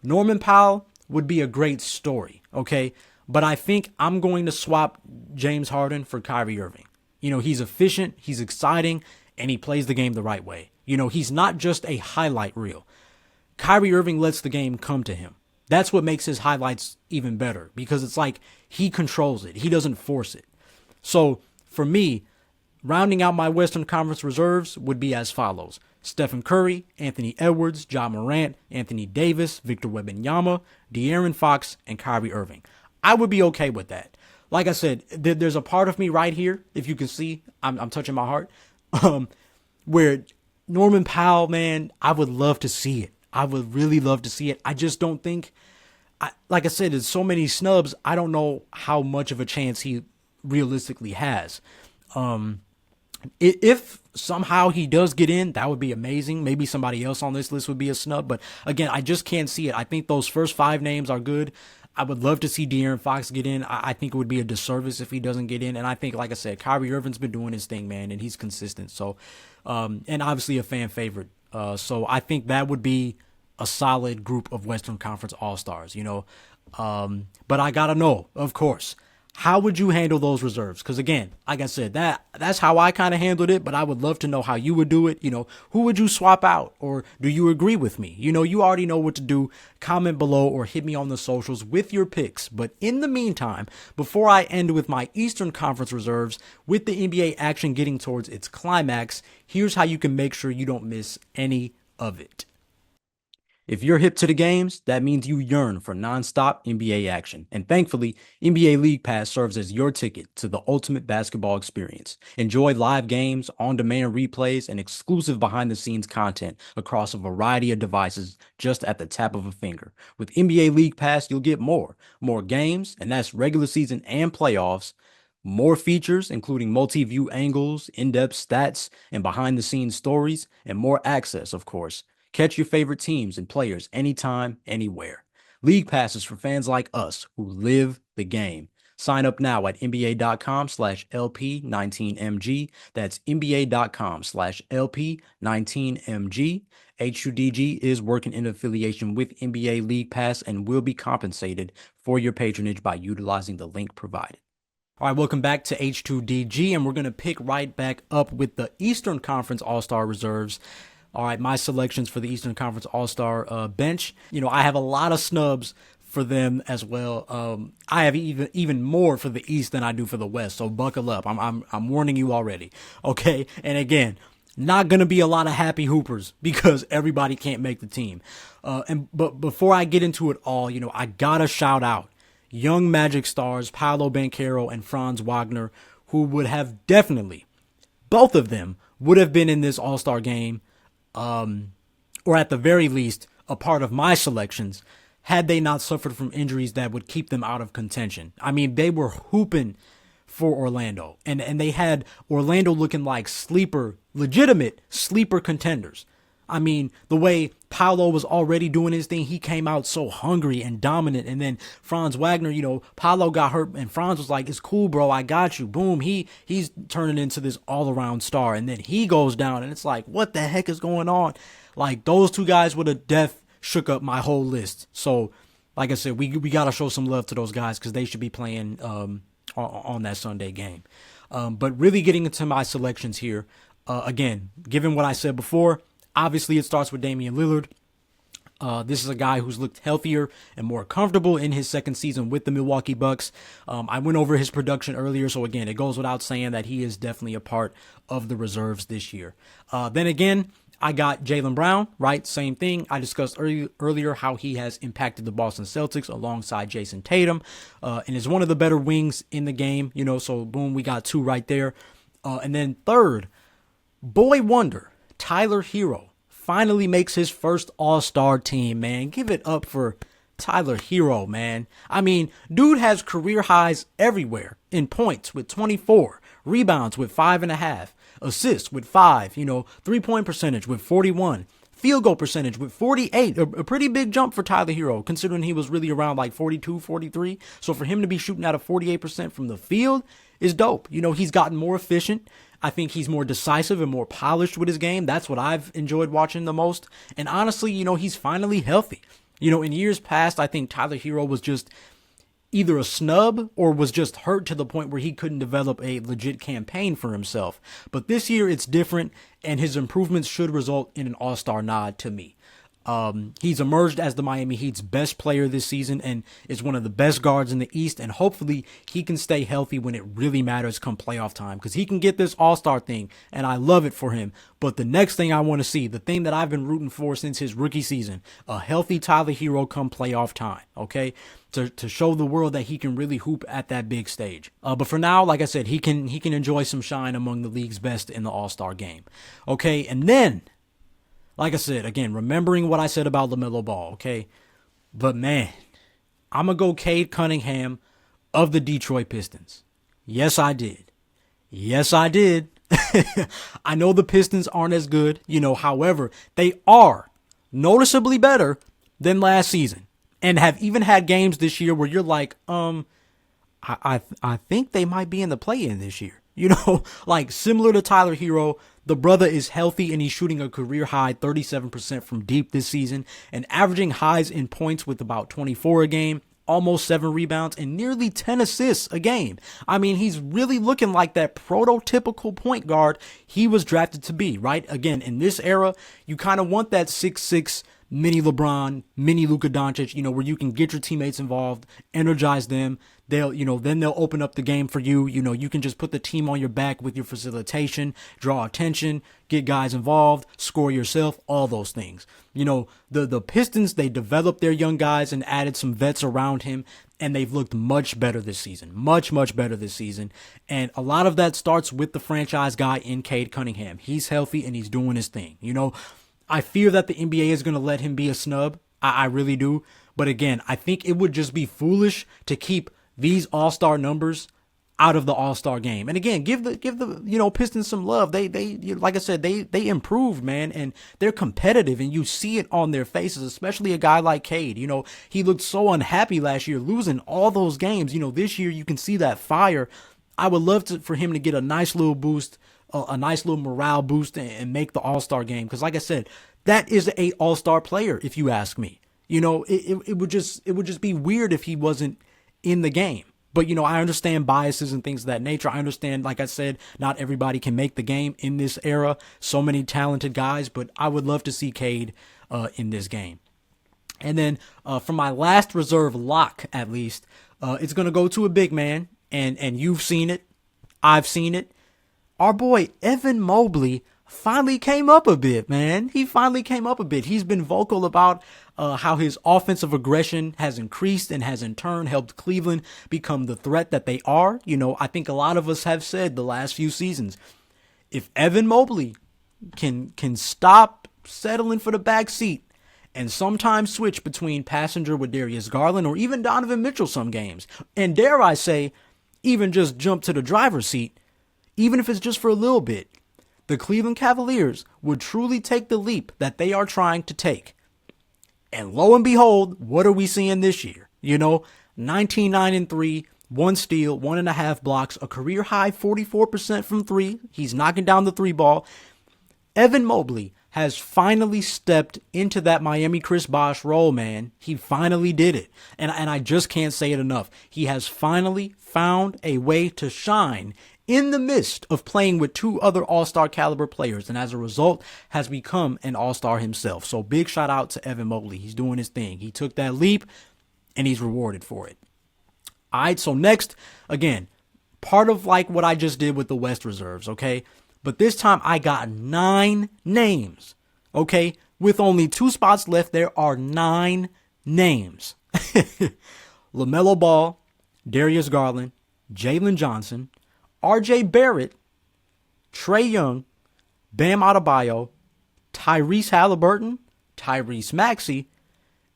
A: Norman Powell would be a great story, okay? But I think I'm going to swap James Harden for Kyrie Irving. He's efficient, he's exciting, and he plays the game the right way. He's not just a highlight reel. Kyrie Irving lets the game come to him. That's what makes his highlights even better, because it's like he controls it. He doesn't force it. So for me, rounding out my Western Conference reserves would be as follows. Stephen Curry, Anthony Edwards, Ja Morant, Anthony Davis, Victor Wembanyama, De'Aaron Fox, and Kyrie Irving. I would be okay with that. Like I said, there's a part of me right here, if you can see, I'm touching my heart, where Norman Powell, man, I would love to see it. I would really love to see it. I just don't think, like I said, there's so many snubs, I don't know how much of a chance he realistically has. If somehow he does get in, that would be amazing. Maybe somebody else on this list would be a snub. But again, I just can't see it. I think those first 5 names are good. I would love to see De'Aaron Fox get in. I think it would be a disservice if he doesn't get in. And I think, like I said, Kyrie Irving's been doing his thing, man, and he's consistent. So, and obviously a fan favorite. So I think that would be a solid group of Western Conference All-Stars, But I got to know, of course, how would you handle those reserves? Because again, like I said, that's how I kind of handled it, but I would love to know how you would do it. Who would you swap out? Or do you agree with me? You already know what to do. Comment below or hit me on the socials with your picks. But in the meantime, before I end with my Eastern Conference reserves, with the NBA action getting towards its climax, here's how you can make sure you don't miss any of it. If you're hip to the games, that means you yearn for nonstop NBA action. And thankfully, NBA League Pass serves as your ticket to the ultimate basketball experience. Enjoy live games, on-demand replays, and exclusive behind-the-scenes content across a variety of devices just at the tap of a finger. With NBA League Pass, you'll get more games, and that's regular season and playoffs, more features, including multi-view angles, in-depth stats, and behind-the-scenes stories, and more access, of course. Catch your favorite teams and players anytime, anywhere. League passes for fans like us who live the game. Sign up now at NBA.com/LP19MG. That's NBA.com/LP19MG. HUDG is working in affiliation with NBA League Pass and will be compensated for your patronage by utilizing the link provided. All right, welcome back to H2DG, and we're going to pick right back up with the Eastern Conference All-Star reserves. All right, my selections for the Eastern Conference All-Star bench. I have a lot of snubs for them as well. I have even more for the East than I do for the West. So buckle up. I'm warning you already. Okay, and again, not gonna be a lot of happy hoopers because everybody can't make the team. But before I get into it all, I gotta shout out young Magic stars Paolo Banchero and Franz Wagner, who would have definitely, both of them would have been in this All-Star game. Or at the very least, a part of my selections, had they not suffered from injuries that would keep them out of contention. I mean, they were hooping for Orlando, and they had Orlando looking like legitimate sleeper contenders. I mean, the way Paolo was already doing his thing, he came out so hungry and dominant. And then Franz Wagner, Paolo got hurt and Franz was like, it's cool, bro, I got you. Boom, he's turning into this all-around star. And then he goes down and it's like, what the heck is going on? Like, those two guys would have shook up my whole list. So, like I said, we got to show some love to those guys because they should be playing on that Sunday game. But really getting into my selections here, again, given what I said before, obviously, it starts with Damian Lillard. This is a guy who's looked healthier and more comfortable in his second season with the Milwaukee Bucks. I went over his production earlier, so again, it goes without saying that he is definitely a part of the reserves this year. Then again, I got Jaylen Brown, right? Same thing. I discussed earlier how he has impacted the Boston Celtics alongside Jason Tatum, and is one of the better wings in the game, so boom, we got 2 right there. And then third, boy wonder, Tyler Hero finally makes his first All-Star team, man. Give it up for Tyler Hero, man. I mean, dude has career highs everywhere in points with 24, rebounds with 5.5, assists with 5, 3-point percentage with 41, field goal percentage with 48, a pretty big jump for Tyler Hero, considering he was really around like 42, 43. So for him to be shooting at a 48% from the field is dope. He's gotten more efficient. I think he's more decisive and more polished with his game. That's what I've enjoyed watching the most. And honestly, he's finally healthy. In years past, I think Tyler Hero was just either a snub or was just hurt to the point where he couldn't develop a legit campaign for himself. But this year it's different, and his improvements should result in an All-Star nod to me. He's emerged as the Miami Heat's best player this season and is one of the best guards in the East, and hopefully he can stay healthy when it really matters come playoff time, because he can get this All-Star thing, and I love it for him. But the next thing I want to see, the thing that I've been rooting for since his rookie season, a healthy Tyler Hero come playoff time, okay? To show the world that he can really hoop at that big stage. But for now, like I said, he can enjoy some shine among the league's best in the All-Star game. Okay, and then, like I said, again, remembering what I said about LaMelo Ball, okay? But man, I'm going to go Cade Cunningham of the Detroit Pistons. Yes, I did. Yes, I did. I know the Pistons aren't as good, however, they are noticeably better than last season. And have even had games this year where you're like, I think they might be in the play-in this year. Like similar to Tyler Hero, the brother is healthy and he's shooting a career high 37% from deep this season and averaging highs in points with about 24 a game, almost 7 rebounds, and nearly 10 assists a game. I mean, he's really looking like that prototypical point guard he was drafted to be, right? Again, in this era, you kind of want that 6'6", mini LeBron, mini Luka Doncic, where you can get your teammates involved, energize them. Then they'll open up the game for you. You can just put the team on your back with your facilitation, draw attention, get guys involved, score yourself, all those things. The Pistons, they developed their young guys and added some vets around him, and they've looked much better this season. Much, much better this season. And a lot of that starts with the franchise guy in Cade Cunningham. He's healthy and he's doing his thing. I fear that the NBA is going to let him be a snub. I really do. But again, I think it would just be foolish to keep these all-star numbers out of the all-star game. And again, give the Pistons some love. They like I said, they improved, man, and they're competitive, and you see it on their faces, especially a guy like Cade. He looked so unhappy last year, losing all those games. This year you can see that fire. I would love for him to get a nice little boost, a nice little morale boost, and make the All-Star game. Because like I said, that is a All-Star player, if you ask me. It would just be weird if he wasn't in the game. But, I understand biases and things of that nature. I understand, like I said, not everybody can make the game in this era. So many talented guys, but I would love to see Cade in this game. And then for my last reserve lock, at least, it's going to go to a big man. And you've seen it. I've seen it. Our boy Evan Mobley finally came up a bit, man. He finally came up a bit. He's been vocal about how his offensive aggression has increased and has in turn helped Cleveland become the threat that they are. I think a lot of us have said the last few seasons, if Evan Mobley can stop settling for the back seat and sometimes switch between passenger with Darius Garland or even Donovan Mitchell some games, and dare I say, even just jump to the driver's seat, even if it's just for a little bit, the Cleveland Cavaliers would truly take the leap that they are trying to take. And lo and behold, what are we seeing this year? 19-9-3, 1 steal, 1.5 blocks, a career high 44% from 3. He's knocking down the 3 ball. Evan Mobley has finally stepped into that Miami Chris Bosh role, man. He finally did it. And I just can't say it enough. He has finally found a way to shine in the midst of playing with 2 other all-star caliber players, and as a result has become an all-star himself. So big shout out to Evan Mobley. He's doing his thing. He took that leap and he's rewarded for it. All right, so next, again, part of like what I just did with the West reserves, okay? But this time I got 9 names, okay? With only 2 spots left, there are 9 names. LaMelo Ball, Darius Garland, Jalen Johnson, RJ Barrett, Trae Young, Bam Adebayo, Tyrese Halliburton, Tyrese Maxey,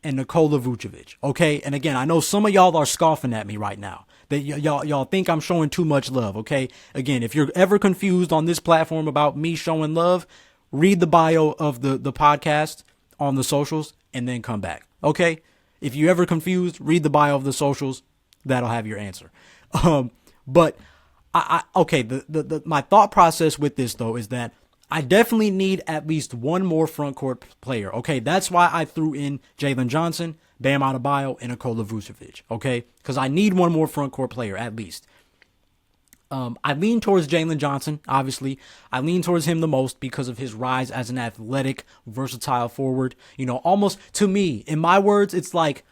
A: and Nikola Vucevic. Okay, and again, I know some of y'all are scoffing at me right now. That y'all think I'm showing too much love. Okay, again, if you're ever confused on this platform about me showing love, read the bio of the podcast on the socials and then come back. Okay, if you're ever confused, read the bio of the socials. That'll have your answer. But okay, my thought process with this though is that I definitely need at least one more front court player. Okay, that's why I threw in Jalen Johnson, Bam Adebayo, and Nikola Vucevic. Okay, because I need one more front court player at least. I lean towards Jalen Johnson, obviously. I lean towards him the most because of his rise as an athletic, versatile forward. You know, almost to me, in my words, it's like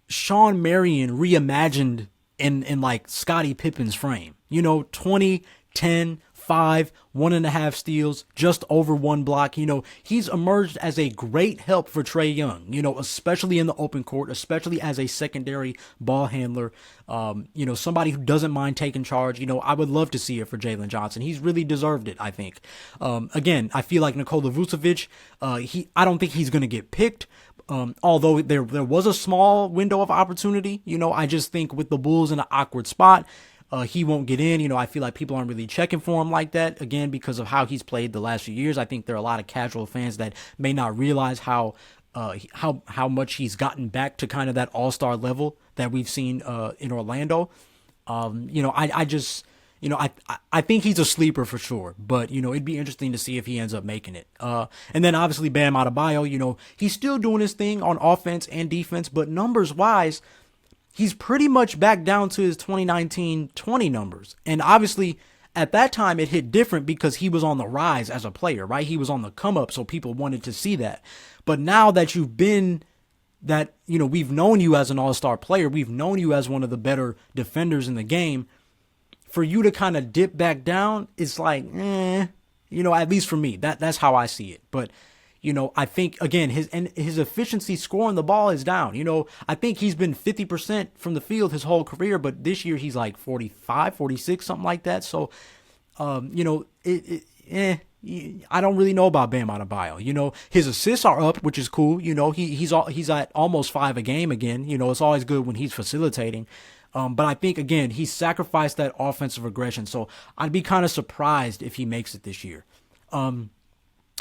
A: Sean Marion reimagined in like Scottie Pippen's frame. You know, 20, 10, 5, 1.5 steals, just over 1 block. You know, he's emerged as a great help for Trae Young, you know, especially in the open court, especially as a secondary ball handler. You know, somebody who doesn't mind taking charge. You know, I would love to see it for Jalen Johnson. He's really deserved it, I think. Again, I feel like Nikola Vucevic, I don't think he's going to get picked. Although there was a small window of opportunity, you know, I just think with the Bulls in an awkward spot, he won't get in. You know, I feel like people aren't really checking for him like that, again, because of how he's played the last few years. I think there are a lot of casual fans that may not realize how much he's gotten back to kind of that all-star level that we've seen in Orlando. You know, I just, you know, I think he's a sleeper for sure, but, you know, it'd be interesting to see if he ends up making it. And then obviously Bam Adebayo, you know, he's still doing his thing on offense and defense, but numbers-wise, he's pretty much back down to his 2019-20 numbers. And obviously, at that time, it hit different because he was on the rise as a player, right? He was on the come up, so people wanted to see that. But now that you've been that, you know, we've known you as an all-star player, we've known you as one of the better defenders in the game, for you to kind of dip back down, it's like, you know, at least for me, that's how I see it. But, you know, I think, again, his efficiency scoring the ball is down. You know, I think he's been 50% from the field his whole career, but this year he's like 45, 46, something like that. So, you know, I don't really know about Bam Adebayo. You know, his assists are up, which is cool. You know, he's at almost 5 a game again. You know, it's always good when he's facilitating. But I think, again, he sacrificed that offensive aggression. So I'd be kind of surprised if he makes it this year.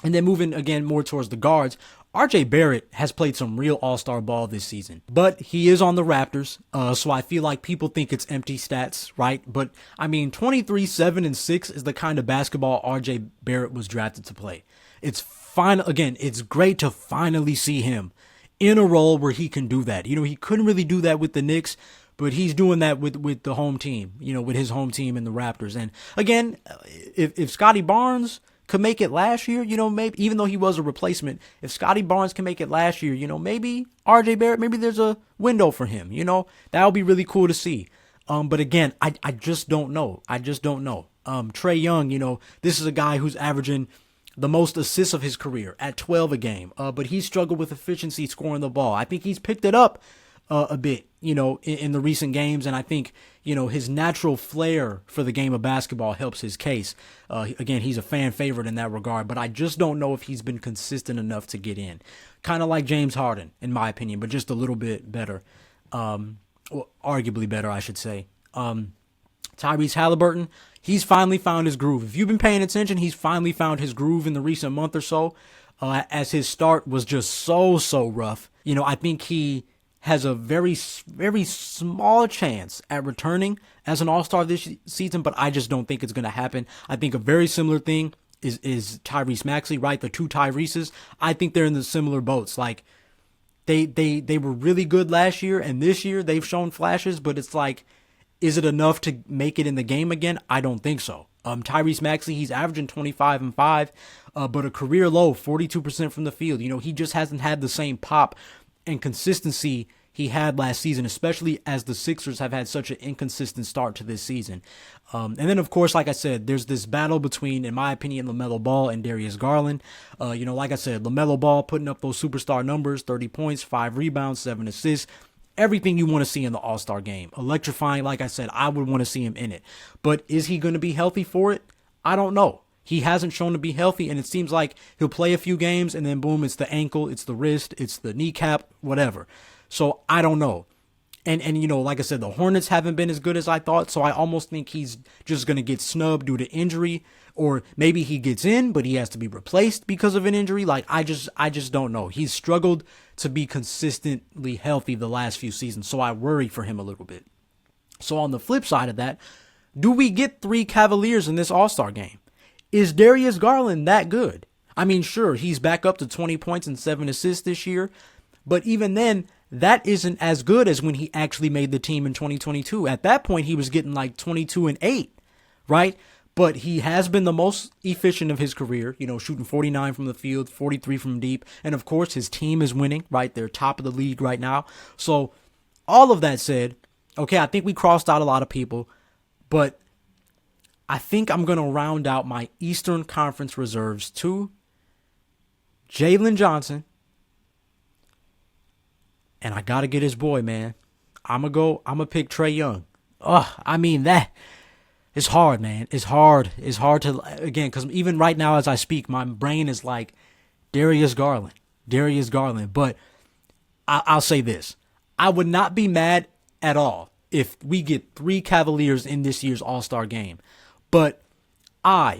A: And then moving, again, more towards the guards, RJ Barrett has played some real all-star ball this season. But he is on the Raptors, so I feel like people think it's empty stats, right? But, I mean, 23, 7, and 6 is the kind of basketball RJ Barrett was drafted to play. It's fine. Again, it's great to finally see him in a role where he can do that. You know, he couldn't really do that with the Knicks, but he's doing that with the home team, you know, with his home team and the Raptors. And, again, if Scotty Barnes could make it last year, you know, maybe, even though he was a replacement, if Scotty Barnes can make it last year, you know, maybe RJ Barrett, maybe there's a window for him, you know, that would be really cool to see. But again, I just don't know. Trae Young, you know, this is a guy who's averaging the most assists of his career at 12 a game, but he struggled with efficiency scoring the ball. I think he's picked it up a bit, you know, in the recent games. And I think, you know, his natural flair for the game of basketball helps his case. Again, he's a fan favorite in that regard, but I just don't know if he's been consistent enough to get in. Kind of like James Harden, in my opinion, but just a little bit better. Or arguably better, I should say. Tyrese Halliburton, he's finally found his groove. If you've been paying attention, he's finally found his groove in the recent month or so, as his start was just so rough. You know, I think he has a very small chance at returning as an all-star this season, but I just don't think it's going to happen. I think a very similar thing is Tyrese Maxey, right? The two Tyreses. I think they're in the similar boats. Like, they were really good last year, and this year they've shown flashes, but it's like, is it enough to make it in the game again? I don't think so. Tyrese Maxey, he's averaging 25 and 5, but a career low, 42% from the field. You know, he just hasn't had the same pop and consistency he had last season, especially as the Sixers have had such an inconsistent start to this season. And then, of course, like I said, there's this battle between, in my opinion, LaMelo Ball and Darius Garland. You know, like I said, LaMelo Ball putting up those superstar numbers, 30 points, 5 rebounds, 7 assists, everything you want to see in the All-Star game. Electrifying, like I said, I would want to see him in it. But is he going to be healthy for it? I don't know. He hasn't shown to be healthy, and it seems like he'll play a few games, and then boom, it's the ankle, it's the wrist, it's the kneecap, whatever. So I don't know. And like I said, the Hornets haven't been as good as I thought, so I almost think he's just going to get snubbed due to injury, or maybe he gets in, but he has to be replaced because of an injury. Like, I just don't know. He's struggled to be consistently healthy the last few seasons, so I worry for him a little bit. So on the flip side of that, do we get 3 Cavaliers in this All-Star game? Is Darius Garland that good? I mean, sure, he's back up to 20 points and 7 assists this year, but even then, that isn't as good as when he actually made the team in 2022. At that point, he was getting like 22 and 8, right? But he has been the most efficient of his career, shooting 49 from the field, 43 from deep. And of course, his team is winning, right? They're top of the league right now. So all of that said, okay, I think we crossed out a lot of people, but I think I'm going to round out my Eastern Conference reserves to Jalen Johnson. And I got to get his boy, man. I'm going to pick Trae Young. I mean, that is hard, man. It's hard. It's hard to, again, because even right now as I speak, my brain is like Darius Garland. But I'll say this. I would not be mad at all if we get 3 Cavaliers in this year's All-Star game. But I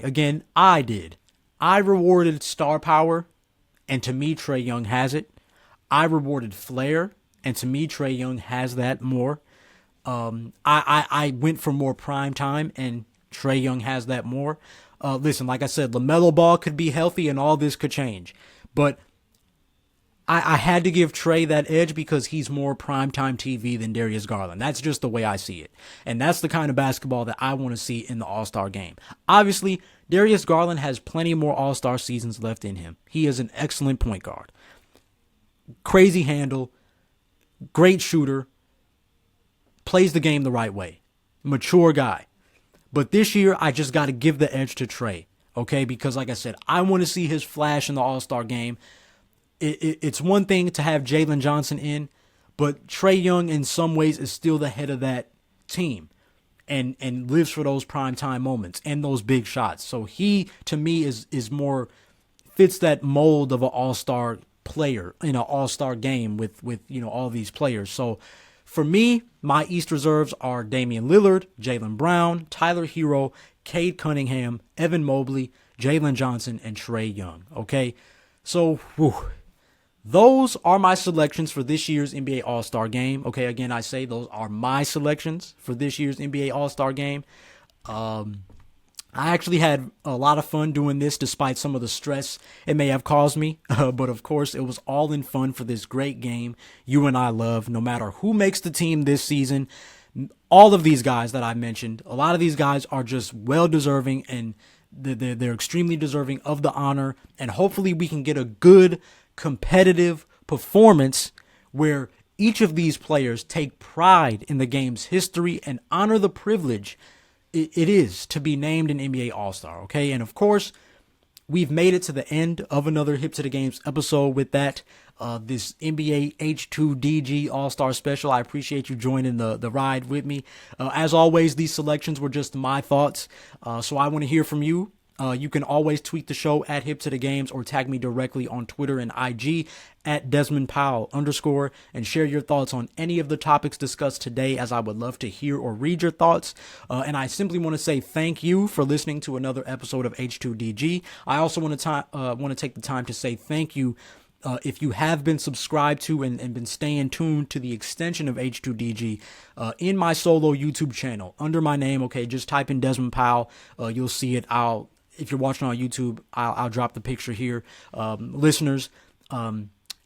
A: rewarded star power, and to me, Trae Young has it. I rewarded flair, and to me, Trae Young has that more. I went for more prime time, and Trae Young has that more. Listen, like I said, LaMelo Ball could be healthy, and all this could change. But I had to give Trae that edge because he's more primetime TV than Darius Garland. That's just the way I see it. And that's the kind of basketball that I want to see in the All-Star game. Obviously, Darius Garland has plenty more All-Star seasons left in him. He is an excellent point guard. Crazy handle, great shooter, plays the game the right way, mature guy. But this year, I just got to give the edge to Trae, okay? Because like I said, I want to see his flash in the All-Star game. It's one thing to have Jalen Johnson in, but Trae Young in some ways is still the head of that team and lives for those primetime moments and those big shots. So he, to me, is more, fits that mold of an All-Star player in an All-Star game with all these players. So for me, my East reserves are Damian Lillard, Jaylen Brown, Tyler Hero, Cade Cunningham, Evan Mobley, Jalen Johnson, and Trae Young. Okay, so those are my selections for this year's NBA All-Star game. Okay, again, I say those are my selections for this year's NBA All-Star game. I actually had a lot of fun doing this despite some of the stress it may have caused me. But of course, it was all in fun for this great game you and I love. No matter who makes the team this season, all of these guys that I mentioned, a lot of these guys are just well-deserving, and they're extremely deserving of the honor. And hopefully we can get a good competitive performance where each of these players take pride in the game's history and honor the privilege it is to be named an NBA All-Star, okay? And of course, we've made it to the end of another Hip to the Games episode with that, this NBA H2DG All-Star Special. I appreciate you joining the ride with me. As always, these selections were just my thoughts, so I want to hear from you. You can always tweet the show at Hip to the Games or tag me directly on Twitter and IG at Desmond Powell _ and share your thoughts on any of the topics discussed today, as I would love to hear or read your thoughts. And I simply want to say thank you for listening to another episode of H2DG. I also want to take the time to say thank you if you have been subscribed to and been staying tuned to the extension of H2DG in my solo YouTube channel under my name. Okay, just type in Desmond Powell. You'll see it. If you're watching on YouTube, I'll drop the picture here. Listeners,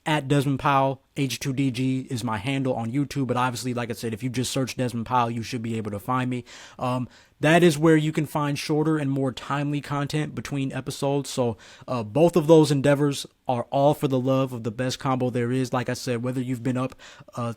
A: at Desmond Powell, H2DG is my handle on YouTube. But obviously, like I said, if you just search Desmond Powell, you should be able to find me. That is where you can find shorter and more timely content between episodes. So both of those endeavors are all for the love of the best combo there is. Like I said, whether you've been up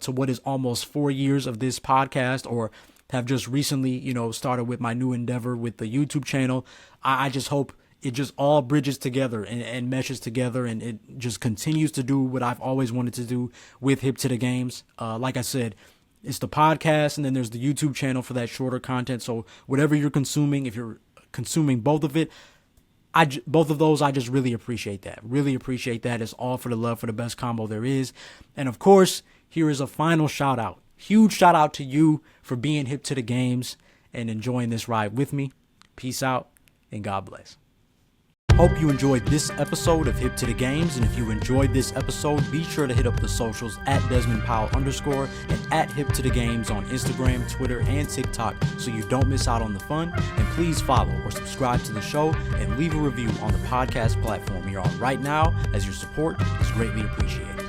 A: to what is almost 4 years of this podcast, or have just recently, started with my new endeavor with the YouTube channel, I just hope it just all bridges together and meshes together, and it just continues to do what I've always wanted to do with Hip to the Games. Like I said, it's the podcast, and then there's the YouTube channel for that shorter content. So whatever you're consuming, if you're consuming both of it, both of those, I just really appreciate that. Really appreciate that. It's all for the love for the best combo there is. And of course, here is a final shout out. Huge shout out to you for being hip to the games and enjoying this ride with me. Peace out and God bless. Hope you enjoyed this episode of Hip to the Games, and if you enjoyed this episode, be sure to hit up the socials at Desmond Powell _ and at Hip to the Games on Instagram, Twitter, and TikTok so you don't miss out on the fun. And please follow or subscribe to the show and leave a review on the podcast platform you're on right now, as your support is greatly appreciated.